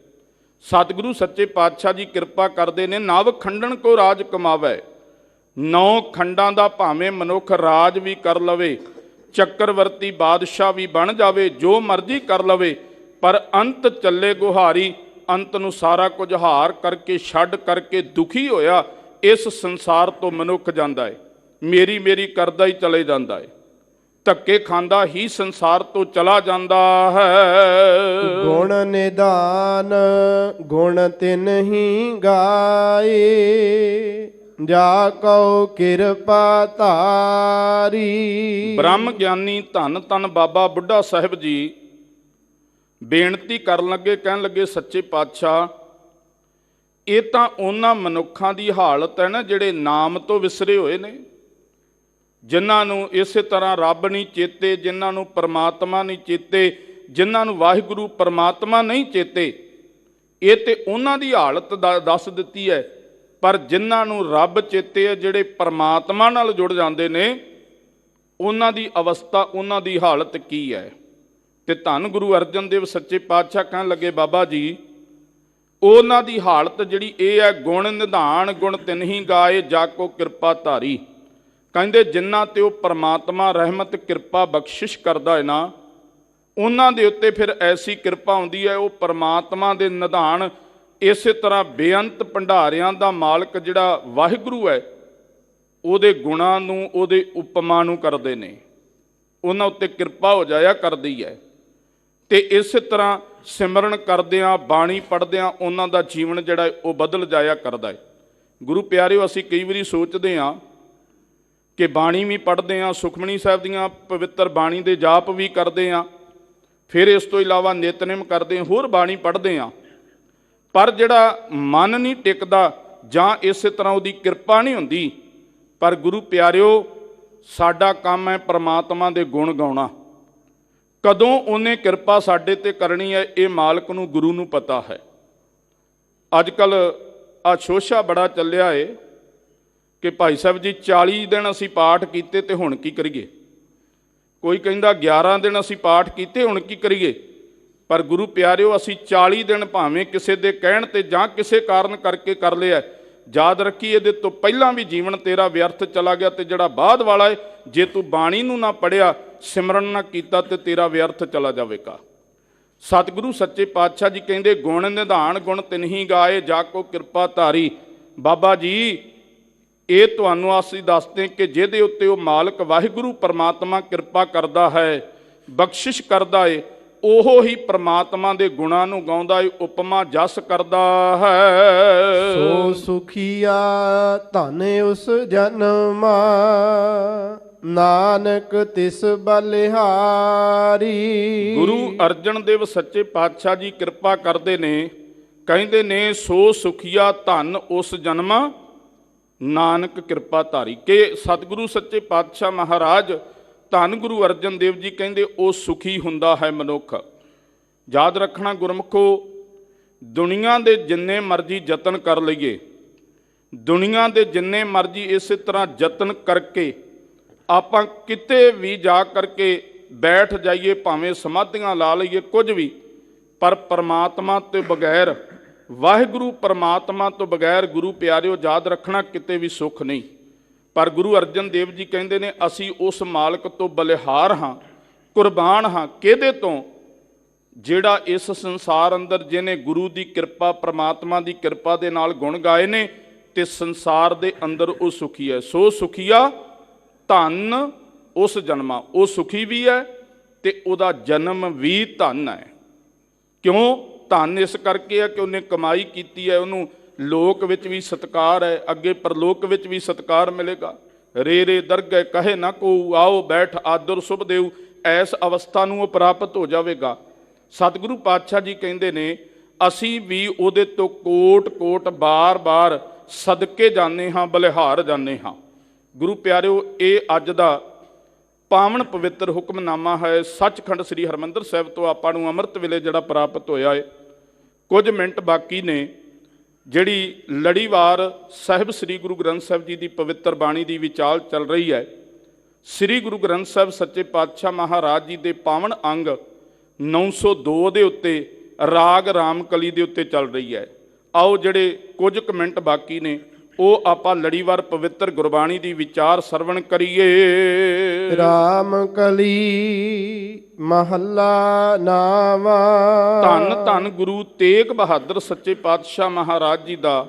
सतगुरु सच्चे पातशाह जी कृपा करते ने, नव खंडन को राज कमावै। 9 खंडां दा भावें मनुख राज भी कर लवे, चक्रवर्ती बादशाह भी बन जावे, जो मर्जी कर लवे, पर अंत चले गुहारी। अंत नूं सारा कुछ हार करके छड्ड करके दुखी होया इस संसार तो मनुख जांदा है, मेरी मेरी करदा ही चले जांदा है, धक्के खांदा ही संसार तो चला जांदा है। गुण निदान गुण तिन ही गाए, जा कहो किरपा धारी। ब्रह्म ज्ञानी धन धन बाबा बुढ़ा साहिब जी बेनती करन लगे, कहन लगे सच्चे पातशाह, ये तो उन्हां मनुखां दी हालत है ना जिहड़े नाम तो विसरे होए ने, जिन्हां नूं इसे तरह रब नहीं चेते, जिन्हां नूं परमात्मा नहीं चेते, जिन्हां नूं वाहिगुरू परमात्मा नहीं चेते, ये तो उन्हां दी हालत दस दित्ती है। पर जिन्हां नूं रब चेते है, जिहड़े परमात्मा नाल जुड़ जांदे ने, उन्हां दी अवस्था, उन्हां दी हालत की है। ते धन गुरु अर्जन देव सच्चे पातशाह कहन लगे, बाबा जी उन्हां दी हालत जिहड़ी ये है, गुण निधान गुण तिन ही गाए, जाको किरपा धारी। कहंदे जिन्हां ते ओह परमात्मा रहमत किरपा बख्शिश करदा है ना, उन्हां दे उत्ते फिर ऐसी किरपा हुंदी है, ओह परमात्मा दे निधान, इसे तरह बेअंत भंडारियां दा मालक जिहड़ा वाहिगुरू है, ਉਹਦੇ गुणां नूं, ਉਹਦੇ उपमा नूं करदे ने, उन्हां उत्ते किरपा हो जाया करदी है। ਤੇ इस तरह सिमरन करदियां, बाणी पढ़दियां, उन्हां दा जीवन जिहड़ा ਉਹ बदल जाया करदा है। गुरु प्यारिओ ਅਸੀਂ कई वारी सोचते हाँ कि बाणी भी पढ़ते हैं, सुखमनी साहिब दीआं पवित्र बाणी दे जाप भी करते हैं, फिर इस तो इलावा नितनेम करते हैं, होर बाणी पढ़ते हैं, पर जिहड़ा मन नहीं टिकदा जां इस तरह उहदी किरपा नहीं हुंदी। पर गुरु प्यारिओ साडा काम है परमात्मा दे गुण गाउणा, कदों उन्हें किरपा साडे ते करनी है, ये मालक नूं गुरु नूं पता है। अजकल आ शोशा बड़ा चलिया है ਕਿ ਭਾਈ ਸਾਹਿਬ ਜੀ 40 ਦਿਨ ਅਸੀਂ ਪਾਠ ਕੀਤੇ ਤੇ ਹੁਣ ਕੀ ਕਰੀਏ। ਕੋਈ ਕਹਿੰਦਾ 11 ਦਿਨ ਅਸੀਂ ਪਾਠ ਕੀਤੇ ਹੁਣ ਕੀ ਕਰੀਏ। ਪਰ ਗੁਰੂ ਪਿਆਰਿਓ, ਅਸੀਂ 40 ਦਿਨ ਭਾਵੇਂ ਕਿਸੇ ਦੇ ਕਹਿਣ ਤੇ ਜਾਂ ਕਿਸੇ ਕਾਰਨ ਕਰਕੇ ਕਰ ਲਿਆ, ਯਾਦ ਰੱਖੀ ਇਹਦੇ ਤੋਂ ਪਹਿਲਾਂ ਵੀ ਜੀਵਨ ਤੇਰਾ ਵਿਅਰਥ ਚਲਾ ਗਿਆ, ਤੇ ਜਿਹੜਾ ਬਾਅਦ ਵਾਲਾ ਹੈ, ਜੇ ਤੂੰ ਬਾਣੀ ਨੂੰ ਨਾ ਪੜ੍ਹਿਆ, ਸਿਮਰਨ ਨਾ ਕੀਤਾ, ਤੇ ਤੇਰਾ ਵਿਅਰਥ ਚਲਾ ਜਾਵੇਗਾ। ਸਤਿਗੁਰੂ ਸੱਚੇ ਪਾਤਸ਼ਾਹ ਜੀ ਕਹਿੰਦੇ, ਗੁਣ ਨਿਧਾਨ ਗੁਣ ਤਿਨਹੀ ਗਾਏ, ਜਾ ਕੋ ਕਿਰਪਾ ਧਾਰੀ। ਬਾਬਾ ਜੀ, ਇਹ ਤੁਹਾਨੂੰ ਅਸੀਂ ਦੱਸਦੇ ਕਿ ਜਿਹਦੇ ਉੱਤੇ ਉਹ ਮਾਲਕ ਵਾਹਿਗੁਰੂ ਪਰਮਾਤਮਾ ਕਿਰਪਾ ਕਰਦਾ ਹੈ, ਬਖਸ਼ਿਸ਼ ਕਰਦਾ ਏ, ਉਹ ਹੀ ਪਰਮਾਤਮਾ ਦੇ ਗੁਣਾਂ ਨੂੰ ਗਾਉਂਦਾ ਏ, ਉਪਮਾ ਜਸ ਕਰਦਾ ਹੈ। ਸੋ ਸੁਖੀਆ ਧਨ ਉਸ ਜਨਮਾ, ਨਾਨਕ ਤਿਸ ਬਲਿਹਾਰੀ। ਗੁਰੂ ਅਰਜਨ ਦੇਵ ਸੱਚੇ ਪਾਤਸ਼ਾਹ ਜੀ ਕਿਰਪਾ ਕਰਦੇ ਨੇ, ਕਹਿੰਦੇ ਨੇ, ਸੋ ਸੁਖੀਆ ਧਨ ਉਸ ਜਨਮਾ, ਨਾਨਕ ਕਿਰਪਾ ਧਾਰੀ। ਕਿ ਸਤਿਗੁਰੂ ਸੱਚੇ ਪਾਤਸ਼ਾਹ ਮਹਾਰਾਜ ਧੰਨ ਗੁਰੂ ਅਰਜਨ ਦੇਵ ਜੀ ਕਹਿੰਦੇ, ਉਹ ਸੁਖੀ ਹੁੰਦਾ ਹੈ ਮਨੁੱਖ। ਯਾਦ ਰੱਖਣਾ ਗੁਰਮੁਖੋ, ਦੁਨੀਆ ਦੇ ਜਿੰਨੇ ਮਰਜ਼ੀ ਯਤਨ ਕਰ ਲਈਏ, ਦੁਨੀਆ ਦੇ ਜਿੰਨੇ ਮਰਜ਼ੀ ਇਸੇ ਤਰ੍ਹਾਂ ਯਤਨ ਕਰਕੇ ਆਪਾਂ ਕਿਤੇ ਵੀ ਜਾ ਕਰਕੇ ਬੈਠ ਜਾਈਏ, ਭਾਵੇਂ ਸਮਾਧੀਆਂ ਲਾ ਲਈਏ, ਕੁਝ ਵੀ, ਪਰ ਪਰਮਾਤਮਾ ਤੋਂ ਬਗੈਰ, ਵਾਹਿਗੁਰੂ ਪਰਮਾਤਮਾ ਤੋਂ ਬਗੈਰ, ਗੁਰੂ ਪਿਆਰਿਓ ਯਾਦ ਰੱਖਣਾ, ਕਿਤੇ ਵੀ ਸੁੱਖ ਨਹੀਂ। ਪਰ ਗੁਰੂ ਅਰਜਨ ਦੇਵ ਜੀ ਕਹਿੰਦੇ ਨੇ, ਅਸੀਂ ਉਸ ਮਾਲਕ ਤੋਂ ਬਲਿਹਾਰ ਹਾਂ, ਕੁਰਬਾਨ ਹਾਂ। ਕਿਹਦੇ ਤੋਂ? ਜਿਹੜਾ ਇਸ ਸੰਸਾਰ ਅੰਦਰ ਜਿਹਨੇ ਗੁਰੂ ਦੀ ਕਿਰਪਾ, ਪਰਮਾਤਮਾ ਦੀ ਕਿਰਪਾ ਦੇ ਨਾਲ ਗੁਣ ਗਾਏ ਨੇ, ਤੇ ਸੰਸਾਰ ਦੇ ਅੰਦਰ ਉਹ ਸੁਖੀ ਹੈ। ਸੋ ਸੁਖੀਆ ਧਨ ਉਸ ਜਨਮਾ, ਉਹ ਸੁਖੀ ਵੀ ਹੈ ਤੇ ਉਹਦਾ ਜਨਮ ਵੀ ਧਨ ਹੈ। ਕਿਉਂ ਧਨ? ਇਸ ਕਰਕੇ ਹੈ ਕਿ ਉਹਨੇ ਕਮਾਈ ਕੀਤੀ ਹੈ, ਉਹਨੂੰ ਲੋਕ ਵਿੱਚ ਵੀ ਸਤਿਕਾਰ ਹੈ, ਅੱਗੇ ਪਰਲੋਕ ਵਿੱਚ ਵੀ ਸਤਿਕਾਰ ਮਿਲੇਗਾ। ਰੇ ਰੇ ਦਰਗਹਿ ਕਹੇ ਨਾ ਕੋ, ਆਓ ਬੈਠ ਆਦਰ ਸੁਭ ਦੇਉ, ਐਸ ਅਵਸਥਾ ਨੂੰ ਉਹ ਪ੍ਰਾਪਤ ਹੋ ਜਾਵੇਗਾ। ਸਤਿਗੁਰੂ ਪਾਤਸ਼ਾਹ ਜੀ ਕਹਿੰਦੇ ਨੇ, ਅਸੀਂ ਵੀ ਉਹਦੇ ਤੋਂ ਕੋਟ ਕੋਟ ਬਾਰ-ਬਾਰ ਸਦਕੇ ਜਾਂਦੇ ਹਾਂ, ਬਲਿਹਾਰ ਜਾਂਦੇ ਹਾਂ। ਗੁਰੂ ਪਿਆਰਿਓ, ਇਹ ਅੱਜ ਦਾ ਪਾਵਨ ਪਵਿੱਤਰ ਹੁਕਮਨਾਮਾ ਹੈ ਸੱਚਖੰਡ ਸ੍ਰੀ ਹਰਿਮੰਦਰ ਸਾਹਿਬ ਤੋਂ ਆਪਾਂ ਨੂੰ ਅੰਮ੍ਰਿਤ ਵੇਲੇ ਜਿਹੜਾ ਪ੍ਰਾਪਤ ਹੋਇਆ ਹੈ। ਕੁਝ ਮਿੰਟ ਬਾਕੀ ਨੇ, ਜਿਹੜੀ ਲੜੀਵਾਰ ਸਾਹਿਬ ਸ੍ਰੀ ਗੁਰੂ ਗ੍ਰੰਥ ਸਾਹਿਬ ਜੀ ਦੀ ਪਵਿੱਤਰ ਬਾਣੀ ਦੀ ਵਿਚਾਲ ਚੱਲ ਰਹੀ ਹੈ। ਸ੍ਰੀ ਗੁਰੂ ਗ੍ਰੰਥ ਸਾਹਿਬ ਸੱਚੇ ਪਾਤਸ਼ਾਹ ਮਹਾਰਾਜ ਜੀ ਦੇ ਪਾਵਨ ਅੰਗ 902 ਦੇ ਉੱਤੇ ਰਾਗ ਰਾਮਕਲੀ ਦੇ ਉੱਤੇ ਚੱਲ ਰਹੀ ਹੈ। ਆਓ ਜਿਹੜੇ ਕੁਝ ਕੁ ਮਿੰਟ ਬਾਕੀ ਨੇ, ਉਹ ਆਪਾਂ ਲੜੀਵਾਰ ਪਵਿੱਤਰ ਗੁਰਬਾਣੀ ਦੀ ਵਿਚਾਰ ਸਰਵਣ ਕਰੀਏ। ਰਾਮਕਲੀ ਮਹੱਲਾ ਨਾਵਾ। ਧੰਨ ਧੰਨ ਗੁਰੂ ਤੇਗ ਬਹਾਦਰ ਸੱਚੇ ਪਾਤਸ਼ਾਹ ਮਹਾਰਾਜ ਜੀ ਦਾ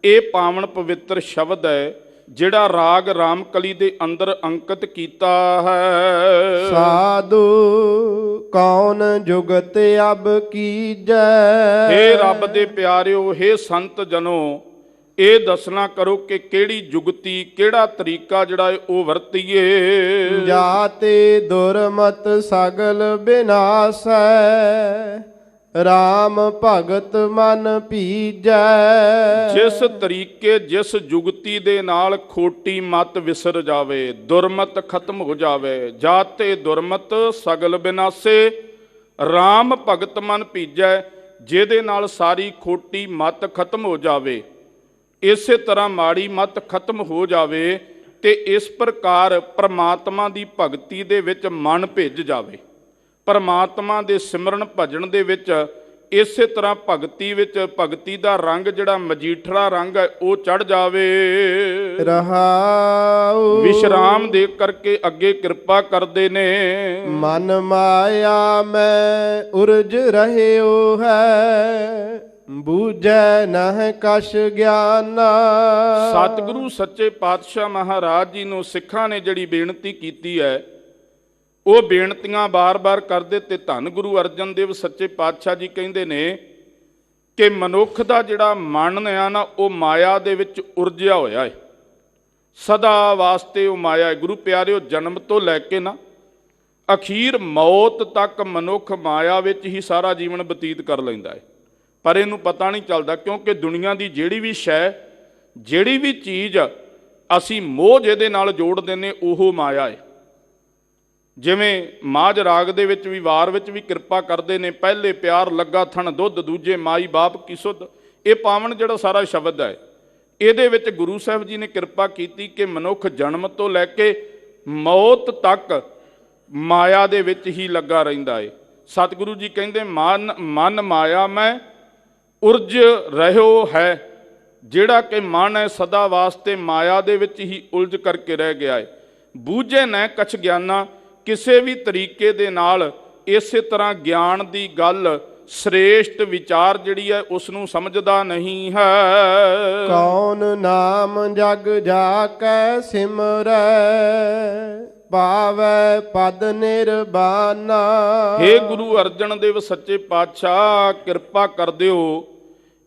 ਇਹ ਪਾਵਨ ਪਵਿੱਤਰ ਸ਼ਬਦ ਹੈ, ਜਿਹੜਾ ਰਾਗ ਰਾਮਕਲੀ ਦੇ ਅੰਦਰ ਅੰਕਿਤ ਕੀਤਾ ਹੈ। ਸਾਧੂ ਕੌਣ ਜੁਗਤ ਅਬ ਕੀਜੈ। ਹੇ ਰੱਬ ਦੇ ਪਿਆਰਿਓ, ਹੇ ਸੰਤ ਜਨੋ, ਇਹ ਦੱਸਣਾ ਕਰੋ ਕਿ ਕਿਹੜੀ ਜੁਗਤੀ, ਕਿਹੜਾ ਤਰੀਕਾ ਜਿਹੜਾ ਹੈ ਉਹ ਵਰਤੀਏ। ਜਾਤੇ ਦੁਰਮਤ ਸਗਲ ਬਿਨਾਸੈ, ਰਾਮ ਭਗਤ ਮਨ ਭੀਜੈ। ਜਿਸ ਤਰੀਕੇ, ਜਿਸ ਜੁਗਤੀ ਦੇ ਨਾਲ ਖੋਟੀ ਮਤ ਵਿਸਰ ਜਾਵੇ, ਦੁਰਮਤ ਖਤਮ ਹੋ ਜਾਵੇ। ਜਾਤੇ ਦੁਰਮਤ ਸਗਲ ਬਿਨਾਸੇ, ਰਾਮ ਭਗਤ ਮਨ ਭੀਜੈ। ਜਿਹਦੇ ਨਾਲ ਸਾਰੀ ਖੋਟੀ ਮਤ ਖਤਮ ਹੋ ਜਾਵੇ, ਇਸੇ ਤਰ੍ਹਾਂ ਮਾੜੀ ਮਤ ਖਤਮ ਹੋ ਜਾਵੇ, ਤੇ ਇਸ ਪ੍ਰਕਾਰ ਪਰਮਾਤਮਾ ਦੀ ਭਗਤੀ ਦੇ ਵਿੱਚ ਮਨ ਭਿੱਜ ਜਾਵੇ। ਪਰਮਾਤਮਾ ਦੇ ਸਿਮਰਨ ਭਜਨ ਦੇ ਵਿੱਚ ਇਸੇ ਤਰ੍ਹਾਂ ਭਗਤੀ ਵਿੱਚ, ਭਗਤੀ ਦਾ ਰੰਗ ਜਿਹੜਾ ਮਜੀਠੜਾ ਰੰਗ ਹੈ ਉਹ ਚੜ ਜਾਵੇ। ਰਹਾਉ ਵਿਸ਼ਰਾਮ ਦੇ ਕਰਕੇ ਅੱਗੇ ਕਿਰਪਾ ਕਰਦੇ ਨੇ। ਮਨ ਮਾਇਆ ਮੈਂ ਉਰਜ ਰਹਿਓ ਹੈ, ਬੂਝੈ ਨਹਿ ਕਛ ਗਿਆਨਾ। ਸਤਿਗੁਰੂ ਸੱਚੇ ਪਾਤਸ਼ਾਹ ਮਹਾਰਾਜ ਜੀ ਨੂੰ ਸਿੱਖਾਂ ਨੇ ਜਿਹੜੀ ਬੇਨਤੀ ਕੀਤੀ ਹੈ, ਉਹ ਬੇਨਤੀਆਂ ਬਾਰ-ਬਾਰ ਕਰਦੇ, ਤੇ ਧੰਨ ਗੁਰੂ ਅਰਜਨ ਦੇਵ ਸੱਚੇ ਪਾਤਸ਼ਾਹ ਜੀ ਕਹਿੰਦੇ ਨੇ ਕਿ ਮਨੁੱਖ ਦਾ ਜਿਹੜਾ ਮਨ ਆ ਨਾ, ਉਹ ਮਾਇਆ ਦੇ ਵਿੱਚ ਉਰਜਿਆ ਹੋਇਆ ਹੈ, ਸਦਾ ਵਾਸਤੇ ਉਹ ਮਾਇਆ ਹੈ। ਗੁਰੂ ਪਿਆਰਿਓ, ਜਨਮ ਤੋਂ ਲੈ ਕੇ ਨਾ ਅਖੀਰ ਮੌਤ ਤੱਕ ਮਨੁੱਖ ਮਾਇਆ ਵਿੱਚ ਹੀ ਸਾਰਾ ਜੀਵਨ ਬਤੀਤ ਕਰ ਲੈਂਦਾ ਹੈ, ਪਰ ਇਹਨੂੰ ਪਤਾ ਨਹੀਂ ਚੱਲਦਾ। ਕਿਉਂਕਿ ਦੁਨੀਆ ਦੀ ਜਿਹੜੀ ਵੀ ਸ਼ੈ, ਜਿਹੜੀ ਵੀ ਚੀਜ਼ ਅਸੀਂ ਮੋਹ ਜਿਹਦੇ ਨਾਲ ਜੋੜ ਦਿੰਦੇ, ਉਹ ਮਾਇਆ ਹੈ। ਜਿਵੇਂ ਮਾਝ ਰਾਗ ਦੇ ਵਿੱਚ ਵੀ, ਵਾਰ ਵਿੱਚ ਵੀ ਕਿਰਪਾ ਕਰਦੇ ਨੇ, ਪਹਿਲੇ ਪਿਆਰ ਲੱਗਾ ਥਣ ਦੁੱਧ, ਦੂਜੇ ਮਾਈ ਬਾਪ ਕੀ ਸੁੱਧ। ਇਹ ਪਾਵਨ ਜਿਹੜਾ ਸਾਰਾ ਸ਼ਬਦ ਹੈ, ਇਹਦੇ ਵਿੱਚ ਗੁਰੂ ਸਾਹਿਬ ਜੀ ਨੇ ਕਿਰਪਾ ਕੀਤੀ ਕਿ ਮਨੁੱਖ ਜਨਮ ਤੋਂ ਲੈ ਕੇ ਮੌਤ ਤੱਕ ਮਾਇਆ ਦੇ ਵਿੱਚ ਹੀ ਲੱਗਾ ਰਹਿੰਦਾ ਏ। ਸਤਿਗੁਰੂ ਜੀ ਕਹਿੰਦੇ ਮਨ ਮਾਇਆ ਮੈਂ ਉਰਜ ਰਹਿਓ ਹੈ। ਜਿਹੜਾ ਕਿ ਮਨ ਹੈ ਸਦਾ ਵਾਸਤੇ ਮਾਇਆ ਦੇ ਵਿੱਚ ਹੀ ਉਲਝ ਕਰਕੇ ਰਹਿ ਗਿਆ ਏ। ਬੂਝੇ ਨਾ ਕਛ ਗਿਆਨਾ, ਕਿਸੇ ਵੀ ਤਰੀਕੇ ਦੇ ਨਾਲ ਇਸੇ ਤਰ੍ਹਾਂ ਗਿਆਨ ਦੀ ਗੱਲ ਸ੍ਰੇਸ਼ਟ ਵਿਚਾਰ ਜਿਹੜੀ ਹੈ ਉਸ ਨੂੰ ਸਮਝਦਾ ਨਹੀਂ ਹੈ। ਕੌਣ ਨਾਮ ਜਗ ਜਾ ਕੈ ਸਿਮਰੈ, ਪਾਵੈ ਪਦ ਨਿਰਬਾਨਾ। ਹੇ ਗੁਰੂ ਅਰਜਨ ਦੇਵ ਸੱਚੇ ਪਾਤਸ਼ਾਹ, ਕਿਰਪਾ ਕਰ ਦਿਓ,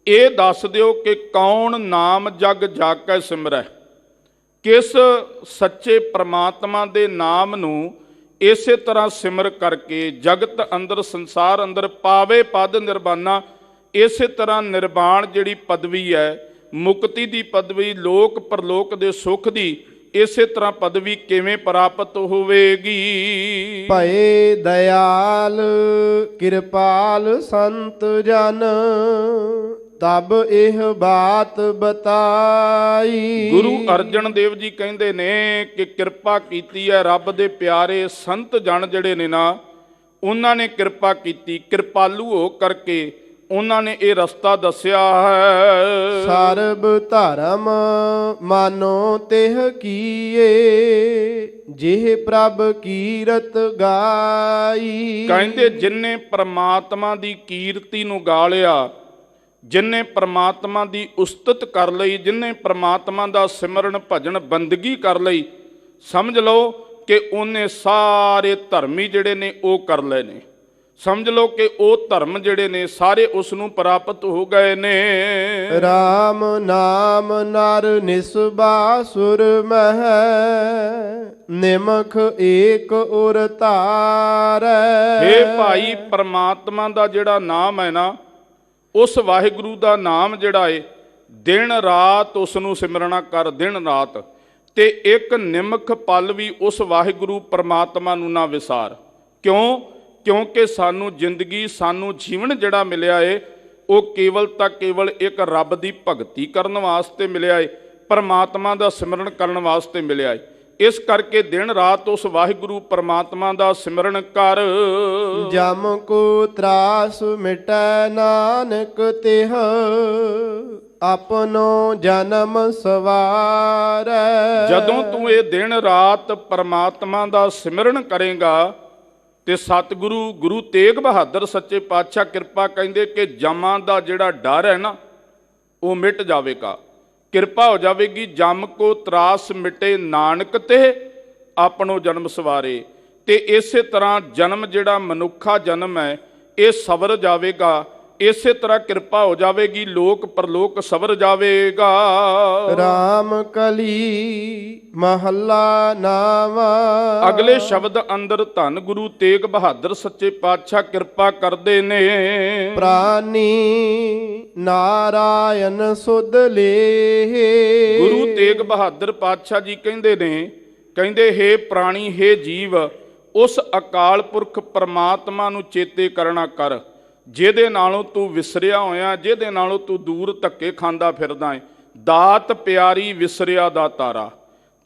ਇਹ ਦੱਸ ਦਿਓ ਕਿ ਕੌਣ ਨਾਮ ਜਗ ਜਾ ਕੈ ਸਿਮਰੈ, ਕਿਸ ਸੱਚੇ ਪ੍ਰਮਾਤਮਾ ਦੇ ਨਾਮ ਨੂੰ ਇਸੇ ਤਰ੍ਹਾਂ ਸਿਮਰ ਕਰਕੇ ਜਗਤ ਅੰਦਰ ਸੰਸਾਰ ਅੰਦਰ ਪਾਵੇ ਪਦ ਨਿਰਬਾਨਾ। ਇਸੇ ਤਰ੍ਹਾਂ ਨਿਰਵਾਣ ਜਿਹੜੀ ਪਦਵੀ ਹੈ, ਮੁਕਤੀ ਦੀ ਪਦਵੀ, ਲੋਕ ਪਰਲੋਕ ਦੇ ਸੁੱਖ ਦੀ ਇਸੇ ਤਰ੍ਹਾਂ ਪਦਵੀ ਕਿਵੇਂ ਪ੍ਰਾਪਤ ਹੋਵੇਗੀ। ਭਏ ਦਇਆਲ ਕਿਰਪਾਲ ਸੰਤ ਜਨ, ਤਬ ਇਹ ਬਾਤ ਬਤਾਈ। ਗੁਰੂ ਅਰਜਨ ਦੇਵ ਜੀ ਕਹਿੰਦੇ ਨੇ ਕਿ ਕਿਰਪਾ ਕੀਤੀ ਹੈ ਰੱਬ ਦੇ ਪਿਆਰੇ ਸੰਤ ਜਨ ਜਿਹੜੇ ਨੇ ਨਾ, ਉਹਨਾਂ ਨੇ ਕਿਰਪਾ ਕੀਤੀ, ਕਿਰਪਾਲੂ ਹੋ ਕਰਕੇ ਉਹਨਾਂ ਨੇ ਇਹ ਰਸਤਾ ਦੱਸਿਆ ਹੈ। ਸਰਬ ਧਰਮ ਮਾਨੋ ਤਿਹ ਕੀਏ, ਜਿਹ ਪ੍ਰਭ ਕੀਰਤ ਗਾਈ। ਕਹਿੰਦੇ ਜਿਨਨੇ ਪ੍ਰਮਾਤਮਾ ਦੀ ਕੀਰਤੀ ਨੂੰ ਗਾ ਲਿਆ, ਜਿਨਨੇ ਪ੍ਰਮਾਤਮਾ ਦੀ ਉਸਤਤ ਕਰ ਲਈ, ਜਿਨਨੇ ਪ੍ਰਮਾਤਮਾ ਦਾ ਸਿਮਰਨ ਭਜਨ ਬੰਦਗੀ ਕਰ ਲਈ, ਸਮਝ ਲਓ ਕਿ ਉਹਨੇ ਸਾਰੇ ਧਰਮੀ ਜਿਹੜੇ ਨੇ ਉਹ ਕਰ ਲਏ ਨੇ। ਸਮਝ ਲਓ ਕਿ ਉਹ ਧਰਮ ਜਿਹੜੇ ਨੇ ਸਾਰੇ ਉਸ ਨੂੰ ਪ੍ਰਾਪਤ ਹੋ ਗਏ ਨੇ। ਰਾਮ ਨਾਮ ਨਰ ਨਿਸਬਾ ਸੁਰ ਮਹਿ, ਨਿਮਖ ਏਕ ਉਰ ਧਾਰੈ। ਹੇ ਭਾਈ, ਪ੍ਰਮਾਤਮਾ ਦਾ ਜਿਹੜਾ ਨਾਮ ਹੈ ਨਾ, ਉਸ ਵਾਹਿਗੁਰੂ ਦਾ ਨਾਮ ਜਿਹੜਾ ਏ, ਦਿਨ ਰਾਤ ਉਸ ਨੂੰ ਸਿਮਰਨਾ ਕਰ, ਦਿਨ ਰਾਤ, ਤੇ ਇੱਕ ਨਿਮਖ ਪਲ ਵੀ ਉਸ ਵਾਹਿਗੁਰੂ ਪ੍ਰਮਾਤਮਾ ਨੂੰ ਨਾ ਵਿਸਾਰ। ਕਿਉਂ? ਕਿਉਂਕਿ ਸਾਨੂੰ ਜ਼ਿੰਦਗੀ, ਸਾਨੂੰ ਜੀਵਨ ਜਿਹੜਾ ਮਿਲਿਆ ਏ, ਉਹ ਕੇਵਲ ਤਾਂ ਕੇਵਲ ਇੱਕ ਰੱਬ ਦੀ ਭਗਤੀ ਕਰਨ ਵਾਸਤੇ ਮਿਲਿਆ ਏ, ਪ੍ਰਮਾਤਮਾ ਦਾ ਸਿਮਰਨ ਕਰਨ ਵਾਸਤੇ ਮਿਲਿਆ ਏ। ਇਸ ਕਰਕੇ ਦਿਨ ਰਾਤ ਉਸ ਵਾਹਿਗੁਰੂ ਪ੍ਰਮਾਤਮਾ ਦਾ ਸਿਮਰਨ ਕਰ। ਜਮ ਕੋ ਤਰਾਸ ਮਿਟੈ ਨਾਨਕ ਤਿਹ, ਆਪਨੋ ਜਨਮ ਸਵਾਰੈ। ਜਦੋਂ ਤੂੰ ਇਹ ਦਿਨ ਰਾਤ ਪ੍ਰਮਾਤਮਾ ਦਾ ਸਿਮਰਨ ਕਰੇਗਾ ਤੇ ਸਤਿਗੁਰੂ ਗੁਰੂ ਤੇਗ ਬਹਾਦਰ ਸੱਚੇ ਪਾਤਸ਼ਾਹ ਕਿਰਪਾ ਕਹਿੰਦੇ ਕਿ ਜਮਾਂ ਦਾ ਜਿਹੜਾ ਡਰ ਹੈ ਨਾ, ਉਹ ਮਿਟ ਜਾਵੇਗਾ, ਕਿਰਪਾ ਹੋ ਜਾਵੇਗੀ। ਜਮ ਕੋ ਤਰਾਸ ਮਿਟੇ ਨਾਨਕ ਤੇ ਆਪਣੋ ਜਨਮ ਸਵਾਰੇ। ਤੇ ਇਸੇ ਤਰ੍ਹਾਂ ਜਨਮ ਜਿਹੜਾ ਮਨੁੱਖਾ ਜਨਮ ਹੈ, ਇਹ ਸਵਰ ਜਾਵੇਗਾ। ਇਸੇ ਤਰ੍ਹਾਂ ਕਿਰਪਾ ਹੋ ਜਾਵੇਗੀ, ਲੋਕ ਪਰਲੋਕ ਸਵਰ ਜਾਵੇਗਾ। ਰਾਮ ਕਲੀ ਮਹੱਲਾ ਨਾਵਾ। ਅਗਲੇ ਸ਼ਬਦ ਅੰਦਰ ਧੰਨ ਗੁਰੂ ਤੇਗ ਬਹਾਦਰ ਸੱਚੇ ਪਾਤਸ਼ਾਹ ਕਿਰਪਾ ਕਰਦੇ ਨੇ। ਪ੍ਰਾਨੀ ਨਾਰਾਇਣ ਸੁਧ ਲੇ। ਗੁਰੂ ਤੇਗ ਬਹਾਦਰ ਪਾਤਸ਼ਾਹ ਜੀ ਕਹਿੰਦੇ ਨੇ, ਕਹਿੰਦੇ ਹੇ ਪ੍ਰਾਣੀ, ਹੇ ਜੀਵ, ਉਸ ਅਕਾਲ ਪੁਰਖ ਪ੍ਰਮਾਤਮਾ ਨੂੰ ਚੇਤੇ ਕਰਨਾ ਕਰ, ਜਿਹਦੇ ਨਾਲੋਂ ਤੂੰ ਵਿਸਰਿਆ ਹੋਇਆ, ਜਿਹਦੇ ਨਾਲੋਂ ਤੂੰ ਦੂਰ ਧੱਕੇ ਖਾਂਦਾ ਫਿਰਦਾ ਹੈ। ਦਾਤ ਪਿਆਰੀ ਵਿਸਰਿਆ ਦਾ ਤਾਰਾ,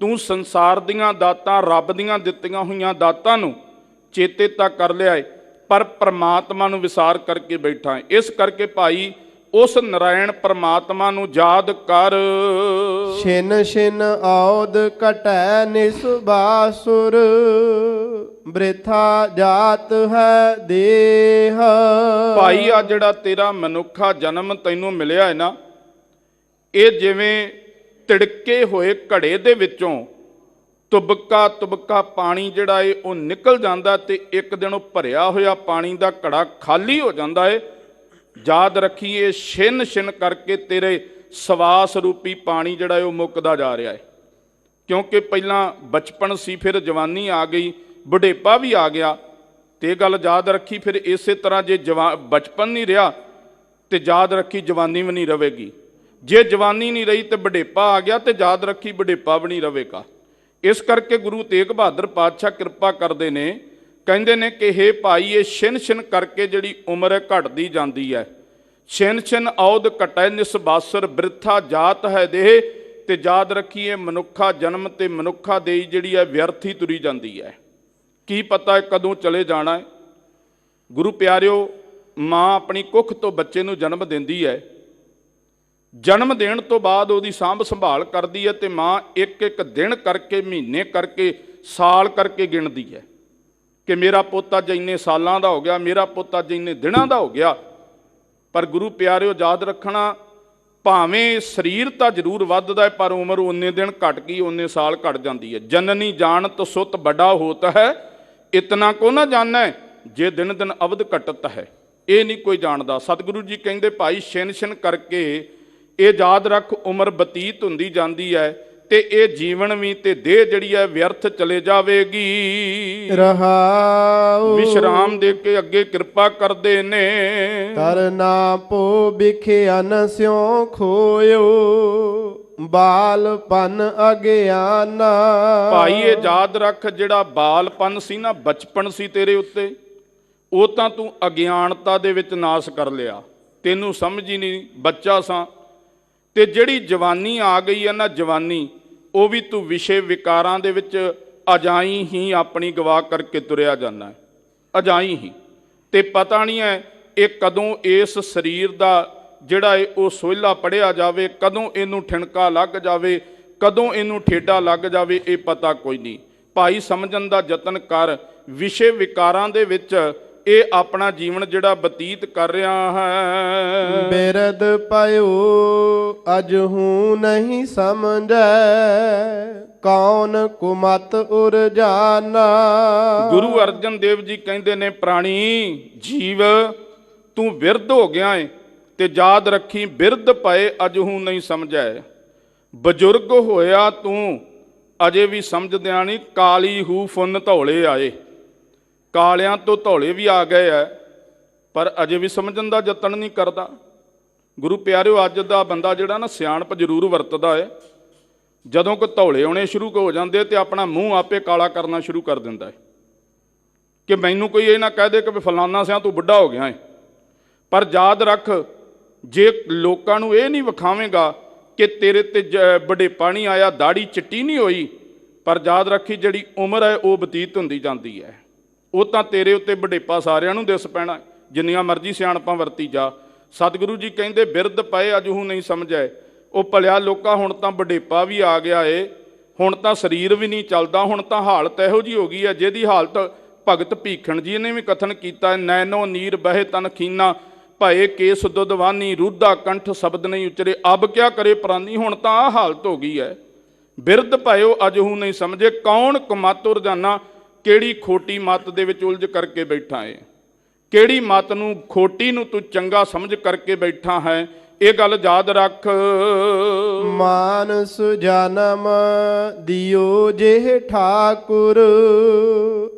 ਤੂੰ ਸੰਸਾਰ ਦੀਆਂ ਦਾਤਾਂ, ਰੱਬ ਦੀਆਂ ਦਿੱਤੀਆਂ ਹੋਈਆਂ ਦਾਤਾਂ ਨੂੰ ਚੇਤੇ ਤਾਂ ਕਰ ਲਿਆ ਏ, ਪਰ ਪ੍ਰਮਾਤਮਾ ਨੂੰ ਵਿਸਾਰ ਕਰਕੇ ਬੈਠਾ ਹੈ। ਇਸ ਕਰਕੇ ਭਾਈ ਉਸ ਨਰਾਇਣ ਪ੍ਰਮਾਤਮਾ ਨੂੰ ਯਾਦ ਕਰ। ਛਿਨ ਛਿਨ ਔਦ ਘਟੈ ਨਿਸਬਾਸੁਰ, ਬ੍ਰਿਥਾ ਜਾਤ ਹੈ ਦੇਹ। ਭਾਈ ਆ ਜਿਹੜਾ ਤੇਰਾ ਮਨੁੱਖਾ ਜਨਮ ਤੈਨੂੰ ਮਿਲਿਆ ਹੈ ਨਾ, ਇਹ ਜਿਵੇਂ ਤਿੜਕੇ ਹੋਏ ਘੜੇ ਦੇ ਵਿੱਚੋਂ ਤੁਬਕਾ ਤੁਬਕਾ ਪਾਣੀ ਜਿਹੜਾ ਏ ਉਹ ਨਿਕਲ ਜਾਂਦਾ, ਤੇ ਇੱਕ ਦਿਨ ਉਹ ਭਰਿਆ ਹੋਇਆ ਪਾਣੀ ਦਾ ਘੜਾ ਖਾਲੀ ਹੋ ਜਾਂਦਾ ਏ। ਯਾਦ ਰੱਖੀਏ, ਛਿਨ ਛਿਨ ਕਰਕੇ ਤੇਰੇ ਸਵਾਸ ਰੂਪੀ ਪਾਣੀ ਜਿਹੜਾ ਏ ਉਹ ਮੁੱਕਦਾ ਜਾ ਰਿਹਾ ਏ। ਕਿਉਂਕਿ ਪਹਿਲਾਂ ਬਚਪਨ ਸੀ, ਫਿਰ ਜਵਾਨੀ ਆ ਗਈ, ਬੁਢੇਪਾ ਵੀ ਆ ਗਿਆ। ਤੇ ਇਹ ਗੱਲ ਯਾਦ ਰੱਖੀ, ਫਿਰ ਇਸੇ ਤਰ੍ਹਾਂ ਜੇ ਬਚਪਨ ਨਹੀਂ ਰਿਹਾ ਤੇ ਯਾਦ ਰੱਖੀ ਜਵਾਨੀ ਵੀ ਨਹੀਂ ਰਹੇਗੀ। ਜੇ ਜਵਾਨੀ ਨਹੀਂ ਰਹੀ ਤੇ ਬੁਢੇਪਾ ਆ ਗਿਆ, ਤੇ ਯਾਦ ਰੱਖੀ ਬੁਢੇਪਾ ਵੀ ਨਹੀਂ ਰਹੇਗਾ। ਇਸ ਕਰਕੇ ਗੁਰੂ ਤੇਗ ਬਹਾਦਰ ਪਾਤਸ਼ਾਹ ਕਿਰਪਾ ਕਰਦੇ ਨੇ, ਕਹਿੰਦੇ ਨੇ ਕਿ ਹੇ ਭਾਈ, ਇਹ ਛਿਨ ਛਿਨ ਕਰਕੇ ਜਿਹੜੀ ਉਮਰ ਹੈ ਘਟਦੀ ਜਾਂਦੀ ਹੈ। ਛਿਨ ਛਿਨ ਔਦ ਘਟੈ ਨਿਸਬਾਸਰ, ਬ੍ਰਿਥਾ ਜਾਤ ਹੈ ਦੇਹ। ਤੇ ਯਾਦ ਰੱਖੀਏ ਮਨੁੱਖਾ ਜਨਮ ਤੇ ਮਨੁੱਖਾ ਦੇਹੀ ਜਿਹੜੀ ਹੈ ਵਿਅਰਥ ਹੀ ਤੁਰੀ ਜਾਂਦੀ ਹੈ। ਕੀ ਪਤਾ ਕਦੋਂ ਚਲੇ ਜਾਣਾ ਹੈ। ਗੁਰੂ ਪਿਆਰਿਓ, ਮਾਂ ਆਪਣੀ ਕੁੱਖ ਤੋਂ ਬੱਚੇ ਨੂੰ ਜਨਮ ਦਿੰਦੀ ਹੈ। ਜਨਮ ਦੇਣ ਤੋਂ ਬਾਅਦ ਉਹਦੀ ਸਾਂਭ ਸੰਭਾਲ ਕਰਦੀ ਹੈ ਤੇ ਮਾਂ ਇੱਕ ਇੱਕ ਦਿਨ ਕਰਕੇ, ਮਹੀਨੇ ਕਰਕੇ, ਸਾਲ ਕਰਕੇ ਗਿਣਦੀ ਹੈ ਕਿ ਮੇਰਾ ਪੁੱਤ ਅੱਜ ਇੰਨੇ ਸਾਲਾਂ ਦਾ ਹੋ ਗਿਆ, ਮੇਰਾ ਪੁੱਤ ਅੱਜ ਇੰਨੇ ਦਿਨਾਂ ਦਾ ਹੋ ਗਿਆ। ਪਰ ਗੁਰੂ ਪਿਆਰਿਓ, ਯਾਦ ਰੱਖਣਾ, ਭਾਵੇਂ ਸਰੀਰ ਤਾਂ ਜ਼ਰੂਰ ਵੱਧਦਾ ਹੈ ਪਰ ਉਮਰ ਉਨੇ ਦਿਨ ਘਟ ਗਈ, ਉਨੇ ਸਾਲ ਘਟ ਜਾਂਦੀ ਹੈ। ਜਨਨੀ ਜਾਣਤ ਸੁਤ ਵੱਡਾ ਹੋਤ ਹੈ, ਇਤਨਾ ਕੋ ਨਾ ਜਾਣੈ ਜੇ ਦਿਨ ਦਿਨ ਅਵਧ ਘਟਤ ਹੈ। ਇਹ ਨਹੀਂ ਕੋਈ ਜਾਣਦਾ। ਸਤਿਗੁਰੂ ਜੀ ਕਹਿੰਦੇ ਭਾਈ ਛਿਨ ਛਿਨ ਕਰਕੇ ਇਹ ਯਾਦ ਰੱਖ ਉਮਰ ਬਤੀਤ ਹੁੰਦੀ ਜਾਂਦੀ ਹੈ ਤੇ ਇਹ ਜੀਵਨ ਵੀ ਤੇ ਦੇਹ ਜਿਹੜੀ ਹੈ ਵਿਅਰਥ ਚਲੇ ਜਾਵੇਗੀ। ਰਹਾਉ ਵਿਸ਼ਰਾਮ ਦੇ ਕੇ ਅੱਗੇ ਕਿਰਪਾ ਕਰਦੇ ਨੇ। ਤਰਨਾ ਪੋ ਬਿਖਿਆਨ ਸਿਉ ਖੋਇਓ, ਬਾਲਪਨ ਅਗਿਆਨਾ। ਭਾਈ ਇਹ ਯਾਦ ਰੱਖ, ਜਿਹੜਾ ਬਾਲਪਨ ਸੀ ਨਾ, ਬਚਪਨ ਸੀ ਤੇਰੇ ਉੱਤੇ, ਉਹ ਤਾਂ ਤੂੰ ਅਗਿਆਨਤਾ ਦੇ ਵਿੱਚ ਨਾਸ ਕਰ ਲਿਆ, ਤੈਨੂੰ ਸਮਝ ਹੀ ਨਹੀਂ, ਬੱਚਾ ਸਾਂ। ਤੇ ਜਿਹੜੀ ਜਵਾਨੀ ਆ ਗਈ ਹੈ ਨਾ, ਜਵਾਨੀ, ਉਹ ਵੀ ਤੂੰ ਵਿਸ਼ੇ ਵਿਕਾਰਾਂ ਦੇ ਵਿੱਚ ਅਜਾਈ ਹੀ ਆਪਣੀ ਗਵਾ ਕਰਕੇ ਤੁਰਿਆ ਜਾਂਦਾ ਹੈ, ਅਜਾਈ ਹੀ। ਤੇ ਪਤਾ ਨਹੀਂ ਹੈ ਇਹ ਕਦੋਂ ਇਸ ਸਰੀਰ ਦਾ ਜਿਹੜਾ ਹੈ ਉਹ ਸੋਹਿਲਾ ਪੜਿਆ ਜਾਵੇ, ਕਦੋਂ ਇਹਨੂੰ ਠਿਣਕਾ ਲੱਗ ਜਾਵੇ, ਕਦੋਂ ਇਹਨੂੰ ਠੇਡਾ ਲੱਗ ਜਾਵੇ, ਇਹ ਪਤਾ ਕੋਈ ਨਹੀਂ। ਭਾਈ ਸਮਝਣ ਦਾ ਯਤਨ ਕਰ। ਵਿਸ਼ੇ ਵਿਕਾਰਾਂ ਦੇ ਵਿੱਚ ਇਹ ਆਪਣਾ ਜੀਵਨ ਜਿਹੜਾ ਬਤੀਤ ਕਰ ਰਿਹਾ ਹੈ। ਬਿਰਦ ਪਇਓ ਅਜਹੂ ਨਹੀਂ ਸਮਝੈ, ਕੌਣ ਕੁਮਤ ਉਰਜਾਨਾ। ਗੁਰੂ ਅਰਜਨ ਦੇਵ ਜੀ ਕਹਿੰਦੇ ਨੇ, ਪ੍ਰਾਣੀ ਜੀਵ ਤੂੰ ਬਿਰਧ ਹੋ ਗਿਆ ਏ ਤੇ ਯਾਦ ਰੱਖੀ, ਬਿਰਧ ਪਏ ਅਜਹੂ ਨਹੀਂ ਸਮਝੈ। ਬਜ਼ੁਰਗ ਹੋਇਆ ਤੂੰ ਅਜੇ ਵੀ ਸਮਝਦਿਆਂ ਨਹੀਂ, ਕਾਲੀ ਹੂ ਫੁੰਨ ਧੌਲੇ ਆਏ। ਕਾਲਿਆਂ ਤੋਂ ਧੌਲੇ ਵੀ ਆ ਗਏ ਹੈ ਪਰ ਅਜੇ ਵੀ ਸਮਝਣ ਦਾ ਯਤਨ ਨਹੀਂ ਕਰਦਾ। ਗੁਰੂ ਪਿਆਰਿਓ, ਅੱਜ ਦਾ ਬੰਦਾ ਜਿਹੜਾ ਨਾ ਸਿਆਣਪ ਜ਼ਰੂਰ ਵਰਤਦਾ ਹੈ, ਜਦੋਂ ਕੋਈ ਧੌਲੇ ਆਉਣੇ ਸ਼ੁਰੂ ਹੋ ਜਾਂਦੇ ਤੇ ਆਪਣਾ ਮੂੰਹ ਆਪੇ ਕਾਲਾ ਕਰਨਾ ਸ਼ੁਰੂ ਕਰ ਦਿੰਦਾ ਹੈ ਕਿ ਮੈਨੂੰ ਕੋਈ ਇਹ ਨਾ ਕਹਿ ਦੇ ਕਿ ਫਲਾਨਾ ਸਿਆਂ ਤੂੰ ਬੁੱਢਾ ਹੋ ਗਿਆ ਹੈ। ਪਰ ਯਾਦ ਰੱਖ, ਜੇ ਲੋਕਾਂ ਨੂੰ ਇਹ ਨਹੀਂ ਵਿਖਾਵੇਂਗਾ ਕਿ ਤੇਰੇ ਤੇ ਵਡੇਪਾ ਨਹੀਂ ਆਇਆ, ਦਾੜੀ ਚਿੱਟੀ ਨਹੀਂ ਹੋਈ, ਪਰ ਯਾਦ ਰੱਖੀ ਜਿਹੜੀ ਉਮਰ ਹੈ ਉਹ ਬਤੀਤ ਹੁੰਦੀ ਜਾਂਦੀ ਹੈ, ਉਹ ਤਾਂ ਤੇਰੇ ਉੱਤੇ ਵਡੇਪਾ ਸਾਰਿਆਂ ਨੂੰ ਦਿਸ ਪੈਣਾ, ਜਿੰਨੀਆਂ ਮਰਜ਼ੀ ਸਿਆਣਪਾਂ ਵਰਤੀ ਜਾ। ਸਤਿਗੁਰੂ ਜੀ ਕਹਿੰਦੇ ਬਿਰਧ ਪਏ ਅਜਹੂ ਨਹੀਂ ਸਮਝੈ। ਉਹ ਭਲਿਆ ਲੋਕਾਂ, ਹੁਣ ਤਾਂ ਵਡੇਪਾ ਵੀ ਆ ਗਿਆ ਏ, ਹੁਣ ਤਾਂ ਸਰੀਰ ਵੀ ਨਹੀਂ ਚੱਲਦਾ, ਹੁਣ ਤਾਂ ਹਾਲਤ ਇਹੋ ਜਿਹੀ ਹੋ ਗਈ ਹੈ ਜਿਹਦੀ ਹਾਲਤ ਭਗਤ ਭੀਖਣ ਜੀ ਨੇ ਵੀ ਕਥਨ ਕੀਤਾ ਹੈ। ਨੈਨੋ ਨੀਰ ਬਹਿ ਤਨ ਖੀਨਾ, ਭਏ ਕੇਸ ਦੁੱਧਵਾਨੀ, ਰੂਧਾ ਕੰਠ ਸ਼ਬਦ ਨਹੀਂ ਉਚਰੇ, ਅਬ ਕਿਆ ਕਰੇ ਪ੍ਰਾਨੀ। ਹੁਣ ਤਾਂ ਆਹ ਹਾਲਤ ਹੋ ਗਈ ਹੈ। ਬਿਰਧ ਭਇਓ ਅਜਹੂ ਨਹੀਂ ਸਮਝੇ, ਕੌਣ ਕੁਮਤ ਉਰਜਾਨਾ। ਕਿਹੜੀ ਖੋਟੀ ਮੱਤ ਦੇ ਵਿੱਚ ਉਲਝ ਕਰਕੇ ਬੈਠਾ ਹੈ, ਕਿਹੜੀ ਮੱਤ ਨੂੰ ਖੋਟੀ ਨੂੰ ਤੂੰ ਚੰਗਾ ਸਮਝ ਕਰਕੇ ਬੈਠਾ ਹੈ, ਇਹ ਗੱਲ ਯਾਦ ਰੱਖ। ਮਾਨਸ ਜਨਮ ਦਿਓ ਜੇ ਠਾਕੁਰ,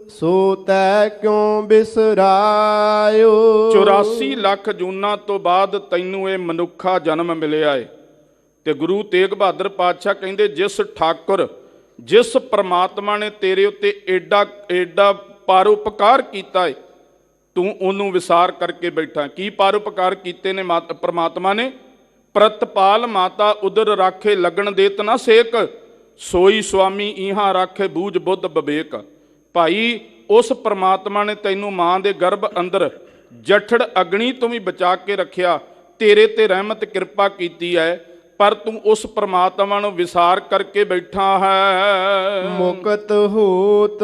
ਸੋ ਤੈ ਕਿਉ ਬਿਸਰਾਇਓ। 84 ਲੱਖ ਜੂਨਾਂ ਤੋਂ ਬਾਅਦ ਤੈਨੂੰ ਇਹ ਮਨੁੱਖਾ ਜਨਮ ਮਿਲਿਆ ਏ। ਤੇ ਗੁਰੂ ਤੇਗ ਬਹਾਦਰ ਪਾਤਸ਼ਾਹ ਕਹਿੰਦੇ, ਜਿਸ ਠਾਕੁਰ, ਜਿਸ ਪ੍ਰਮਾਤਮਾ ਨੇ ਤੇਰੇ ਉੱਤੇ ਏਡਾ ਪਰਉਪਕਾਰ ਕੀਤਾ ਏ, ਤੂੰ ਉਹਨੂੰ ਵਿਸਾਰ ਕਰਕੇ ਬੈਠਾ। ਕੀ ਪਰਉਪਕਾਰ ਕੀਤੇ ਨੇ ਪ੍ਰਮਾਤਮਾ ਨੇ? ਪ੍ਰਤਪਾਲ ਮਾਤਾ ਉਦਰ ਰਾਖੇ, ਲਗਨ ਦੇਤ ਨਾ ਸੇਕ, ਸੋਈ ਸੁਆਮੀ ਇਹਾਂ ਰਾਖੇ, ਬੂਝ ਬੁੱਧ ਵਿਵੇਕ। ਭਾਈ ਉਸ ਪ੍ਰਮਾਤਮਾ ਨੇ ਤੈਨੂੰ ਮਾਂ ਦੇ ਗਰਭ ਅੰਦਰ ਜਠੜ ਅਗਨੀ ਤੋਂ ਵੀ ਬਚਾ ਕੇ ਰੱਖਿਆ, ਤੇਰੇ ਤੇ ਰਹਿਮਤ ਕਿਰਪਾ ਕੀਤੀ ਹੈ, ਪਰ ਤੂੰ ਉਸ ਪ੍ਰਮਾਤਮਾ ਨੂੰ ਵਿਸਾਰ ਕਰਕੇ ਬੈਠਾ ਹੈ। ਮੁਕਤ ਹੋਤ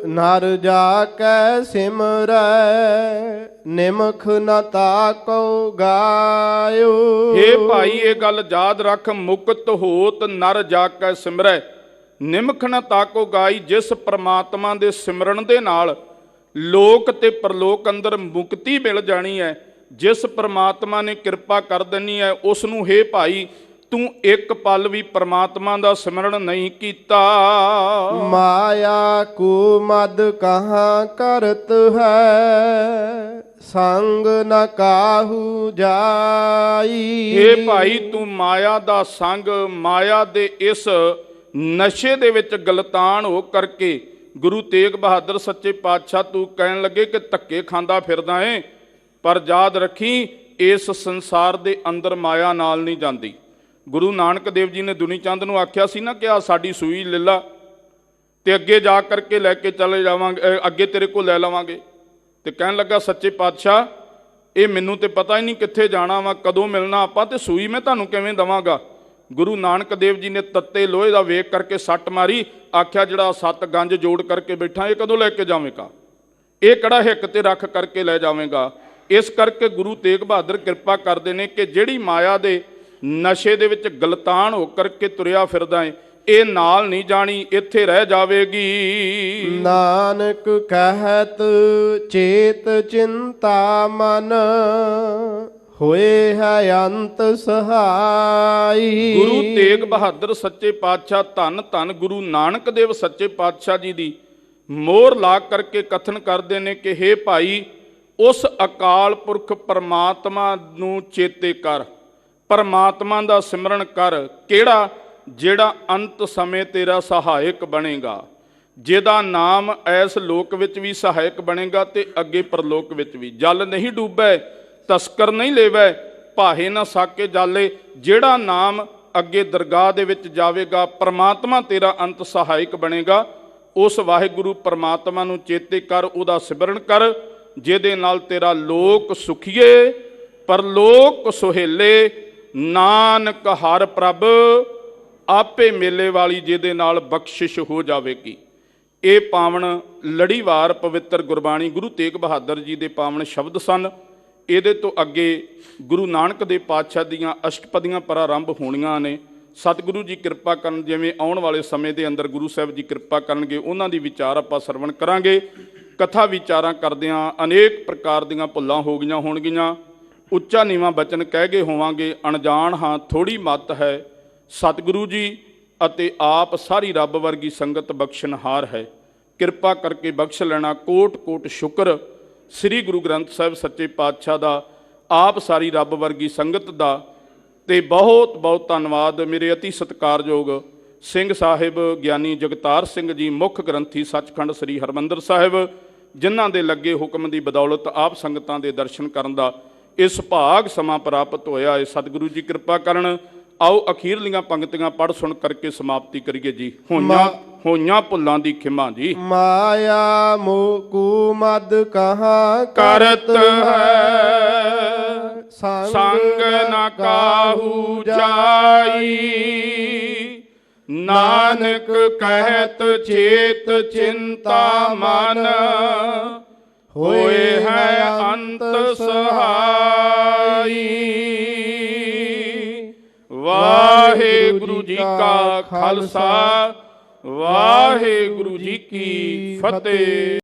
ਨਰ ਜਾ ਕੈ ਸਿਮਰੈ, ਨਿਮਖ ਨ ਤਾਕੋ ਗਾਇਓ। ਹੇ ਭਾਈ ਇਹ ਗੱਲ ਯਾਦ ਰੱਖ, ਮੁਕਤ ਹੋਤ ਨਰ ਜਾ ਕੈ ਸਿਮਰੈ, ਨਿਮਖ ਨ ਤਾਕੋ ਗਾਈ। ਜਿਸ ਪ੍ਰਮਾਤਮਾ ਦੇ ਸਿਮਰਨ ਦੇ ਨਾਲ ਲੋਕ ਤੇ ਪਰਲੋਕ ਅੰਦਰ ਮੁਕਤੀ ਮਿਲ ਜਾਣੀ ਹੈ, ਜਿਸ ਪ੍ਰਮਾਤਮਾ ਨੇ ਕਿਰਪਾ ਕਰ ਦੇਣੀ ਹੈ, ਉਸ ਨੂੰ ਹੇ ਭਾਈ ਤੂੰ ਇੱਕ ਪਲ ਵੀ ਪ੍ਰਮਾਤਮਾ ਦਾ ਸਿਮਰਨ ਨਹੀਂ ਕੀਤਾ। ਮਾਇਆ ਕੋ ਮਦ ਕਹਾਂ ਕਰਤ ਹੈ, ਸੰਗ ਨ ਕਾਹੂ ਜਾਈ। ਹੇ ਭਾਈ ਤੂੰ ਮਾਇਆ ਦਾ ਸੰਗ, ਮਾਇਆ ਦੇ ਇਸ ਨਸ਼ੇ ਦੇ ਵਿੱਚ ਗਲਤਾਨ ਹੋ ਕਰਕੇ ਗੁਰੂ ਤੇਗ ਬਹਾਦਰ ਸੱਚੇ ਪਾਤਸ਼ਾਹ ਤੂੰ ਕਹਿਣ ਲੱਗੇ ਕਿ ਧੱਕੇ ਖਾਂਦਾ ਫਿਰਦਾ ਏ, ਪਰ ਯਾਦ ਰੱਖੀ ਇਸ ਸੰਸਾਰ ਦੇ ਅੰਦਰ ਮਾਇਆ ਨਾਲ ਨਹੀਂ ਜਾਂਦੀ। ਗੁਰੂ ਨਾਨਕ ਦੇਵ ਜੀ ਨੇ ਦੁਨੀ ਚੰਦ ਨੂੰ ਆਖਿਆ ਸੀ ਨਾ ਕਿ ਆ ਸਾਡੀ ਸੂਈ ਲੈ ਲਾ ਤੇ ਅੱਗੇ ਜਾ ਕਰਕੇ ਲੈ ਕੇ ਚਲੇ ਜਾਵਾਂਗੇ, ਅੱਗੇ ਤੇਰੇ ਕੋਲ ਲੈ ਲਵਾਂਗੇ। ਤੇ ਕਹਿਣ ਲੱਗਾ ਸੱਚੇ ਪਾਤਸ਼ਾਹ ਇਹ ਮੈਨੂੰ ਤੇ ਪਤਾ ਹੀ ਨਹੀਂ ਕਿੱਥੇ ਜਾਣਾ ਵਾ, ਕਦੋਂ ਮਿਲਣਾ ਆਪਾਂ, ਤੇ ਸੂਈ ਮੈਂ ਤੁਹਾਨੂੰ ਕਿਵੇਂ ਦੇਵਾਂਗਾ। ਗੁਰੂ ਨਾਨਕ ਦੇਵ ਜੀ ਨੇ ਤੱਤੇ ਲੋਹੇ ਦਾ ਵੇਖ ਕਰਕੇ ਸੱਟ ਮਾਰੀ, ਆਖਿਆ ਜਿਹੜਾ 7 ਗੰਜ ਜੋੜ ਕਰਕੇ ਬੈਠਾ ਇਹ ਕਦੋਂ ਲੈ ਕੇ ਜਾਵੇਂਗਾ, ਇਹ ਕਿਹੜਾ ਹਿੱਕ ਤੇ ਰੱਖ ਕਰਕੇ ਲੈ ਜਾਵੇਂਗਾ। ਇਸ ਕਰਕੇ ਗੁਰੂ ਤੇਗ ਬਹਾਦਰ ਕਿਰਪਾ ਕਰਦੇ ਨੇ ਕਿ ਜਿਹੜੀ ਮਾਇਆ ਦੇ ਨਸ਼ੇ ਦੇ ਵਿੱਚ ਗਲਤਾਨ ਹੋ ਕਰਕੇ ਤੁਰਿਆ ਫਿਰਦਾ ਹੈ, ਇਹ ਨਾਲ ਨਹੀਂ ਜਾਣੀ, ਇੱਥੇ ਰਹਿ ਜਾਵੇਗੀ। ਨਾਨਕ ਕਹਿਤ ਚੇਤ ਚਿੰਤਾ ਮਨ, ਹੋਏ ਹੈ ਅੰਤ ਸਹਾਈ। ਗੁਰੂ ਤੇਗ ਬਹਾਦਰ ਸੱਚੇ ਪਾਤਸ਼ਾਹ ਧੰਨ ਧੰਨ ਗੁਰੂ ਨਾਨਕ ਦੇਵ ਸੱਚੇ ਪਾਤਸ਼ਾਹ ਜੀ ਦੀ ਮੋਹਰ ਲਾ ਕਰਕੇ ਕਥਨ ਕਰਦੇ ਨੇ ਕਿ ਹੇ ਭਾਈ, ਉਸ ਅਕਾਲ ਪੁਰਖ ਪਰਮਾਤਮਾ ਨੂੰ ਚੇਤੇ ਕਰ, ਪਰਮਾਤਮਾ ਦਾ ਸਿਮਰਨ ਕਰ। ਕਿਹੜਾ? ਜਿਹੜਾ ਅੰਤ ਸਮੇਂ ਤੇਰਾ ਸਹਾਇਕ ਬਣੇਗਾ, ਜਿਹਦਾ ਨਾਮ ਐਸ ਲੋਕ ਵਿੱਚ ਵੀ ਸਹਾਇਕ ਬਣੇਗਾ ਤੇ ਅੱਗੇ ਪਰਲੋਕ ਵਿੱਚ ਵੀ। ਜਲ ਨਹੀਂ ਡੂਬੈ ਤਸਕਰ ਨਹੀਂ ਲੇਵੈ, ਭਾਹੇ ਨਾ ਸਾਕੇ ਜਾਲੇ। ਜਿਹੜਾ ਨਾਮ ਅੱਗੇ ਦਰਗਾਹ ਦੇ ਵਿੱਚ ਜਾਵੇਗਾ, ਪਰਮਾਤਮਾ ਤੇਰਾ ਅੰਤ ਸਹਾਇਕ ਬਣੇਗਾ। ਉਸ ਵਾਹਿਗੁਰੂ ਪਰਮਾਤਮਾ ਨੂੰ ਚੇਤੇ ਕਰ, ਉਹਦਾ ਸਿਮਰਨ ਕਰ, ਜਿਹਦੇ ਨਾਲ ਤੇਰਾ ਲੋਕ ਸੁਖੀਏ ਪਰਲੋਕ ਸੁਹੇਲੇ। ਨਾਨਕ ਹਰ ਪ੍ਰਭ ਆਪੇ ਮੇਲੇ ਵਾਲੀ, ਜਿਹਦੇ ਨਾਲ ਬਖਸ਼ਿਸ਼ ਹੋ ਜਾਵੇਗੀ। ਇਹ ਪਾਵਨ ਲੜੀਵਾਰ ਪਵਿੱਤਰ ਗੁਰਬਾਣੀ ਗੁਰੂ ਤੇਗ ਬਹਾਦਰ ਜੀ ਦੇ ਪਾਵਨ ਸ਼ਬਦ ਸਨ। ਇਹਦੇ ਤੋਂ ਅੱਗੇ ਗੁਰੂ ਨਾਨਕ ਦੇਵ ਪਾਤਸ਼ਾਹ ਦੀਆਂ ਅਸ਼ਟਪਦੀਆਂ ਪ੍ਰਾਰੰਭ ਹੋਣੀਆਂ ਨੇ। ਸਤਿਗੁਰੂ ਜੀ ਕਿਰਪਾ ਕਰਨ, ਜਿਵੇਂ ਆਉਣ ਵਾਲੇ ਸਮੇਂ ਦੇ ਅੰਦਰ ਗੁਰੂ ਸਾਹਿਬ ਜੀ ਕਿਰਪਾ ਕਰਨਗੇ, ਉਹਨਾਂ ਦੀ ਵਿਚਾਰ ਆਪਾਂ ਸਰਵਣ ਕਰਾਂਗੇ। ਕਥਾ ਵਿਚਾਰਾਂ ਕਰਦਿਆਂ ਅਨੇਕ ਪ੍ਰਕਾਰ ਦੀਆਂ ਭੁੱਲਾਂ ਹੋ ਗਈਆਂ ਹੋਣਗੀਆਂ, ਉੱਚਾ ਨੀਵਾਂ ਬਚਨ ਕਹਿ ਗਏ ਹੋਵਾਂਗੇ, ਅਣਜਾਣ ਹਾਂ ਥੋੜੀ ਮੱਤ ਹੈ। ਸਤਿਗੁਰੂ ਜੀ ਅਤੇ ਆਪ ਸਾਰੀ ਰੱਬ ਵਰਗੀ ਸੰਗਤ ਬਖਸ਼ਣਹਾਰ ਹੈ, ਕਿਰਪਾ ਕਰਕੇ ਬਖਸ਼ ਲੈਣਾ। ਕੋਟ ਕੋਟ ਸ਼ੁਕਰ ਸ੍ਰੀ ਗੁਰੂ ਗ੍ਰੰਥ ਸਾਹਿਬ ਸੱਚੇ ਪਾਤਸ਼ਾਹ ਦਾ, ਆਪ ਸਾਰੀ ਰੱਬ ਵਰਗੀ ਸੰਗਤ ਦਾ, ਤੇ ਬਹੁਤ ਬਹੁਤ ਧੰਨਵਾਦ ਮੇਰੇ ਅਤੀ ਸਤਿਕਾਰਯੋਗ ਸਿੰਘ ਸਾਹਿਬ ਗਿਆਨੀ ਜਗਤਾਰ ਸਿੰਘ ਜੀ, ਮੁੱਖ ਗ੍ਰੰਥੀ ਸੱਚਖੰਡ ਸ੍ਰੀ ਹਰਿਮੰਦਰ ਸਾਹਿਬ, ਜਿਨ੍ਹਾਂ ਦੇ ਲੱਗੇ ਹੁਕਮ ਦੀ ਬਦੌਲਤ ਆਪ ਸੰਗਤਾਂ ਦੇ ਦਰਸ਼ਨ ਕਰਨ ਦਾ ਇਹ ਸੁਭਾਗ ਸਮਾਂ ਪ੍ਰਾਪਤ ਹੋਇਆ ਹੈ। ਸਤਿਗੁਰੂ ਜੀ ਕਿਰਪਾ ਕਰਨ। ਆਓ ਅਖੀਰਲੀਆਂ ਪੰਕਤੀਆਂ ਪੜ੍ਹ ਸੁਣ ਕਰਕੇ ਸਮਾਪਤੀ ਕਰੀਏ ਜੀ। ਹੋਈਆਂ ਭੁੱਲਾਂ ਦੀ ਖਿਮਾ ਜੀ। ਮਾਇਆ ਮੋਕੂ ਮਦ ਕਹਾਂ ਕਰਤ ਹੈ, ਸੰਗ ਨ ਕਾਹੂ ਜਾਈ। ਨਾਨਕ ਕਹਿਤ ਚੇਤ ਚਿੰਤਾ ਮਨ, ਹੋਏ ਹੈ ਅੰਤ ਸਹਾਈ। ਵਾਹਿਗੁਰੂ ਜੀ ਕਾ ਖਾਲਸਾ, ਵਾਹਿਗੁਰੂ ਜੀ ਕੀ ਫਤਿਹ।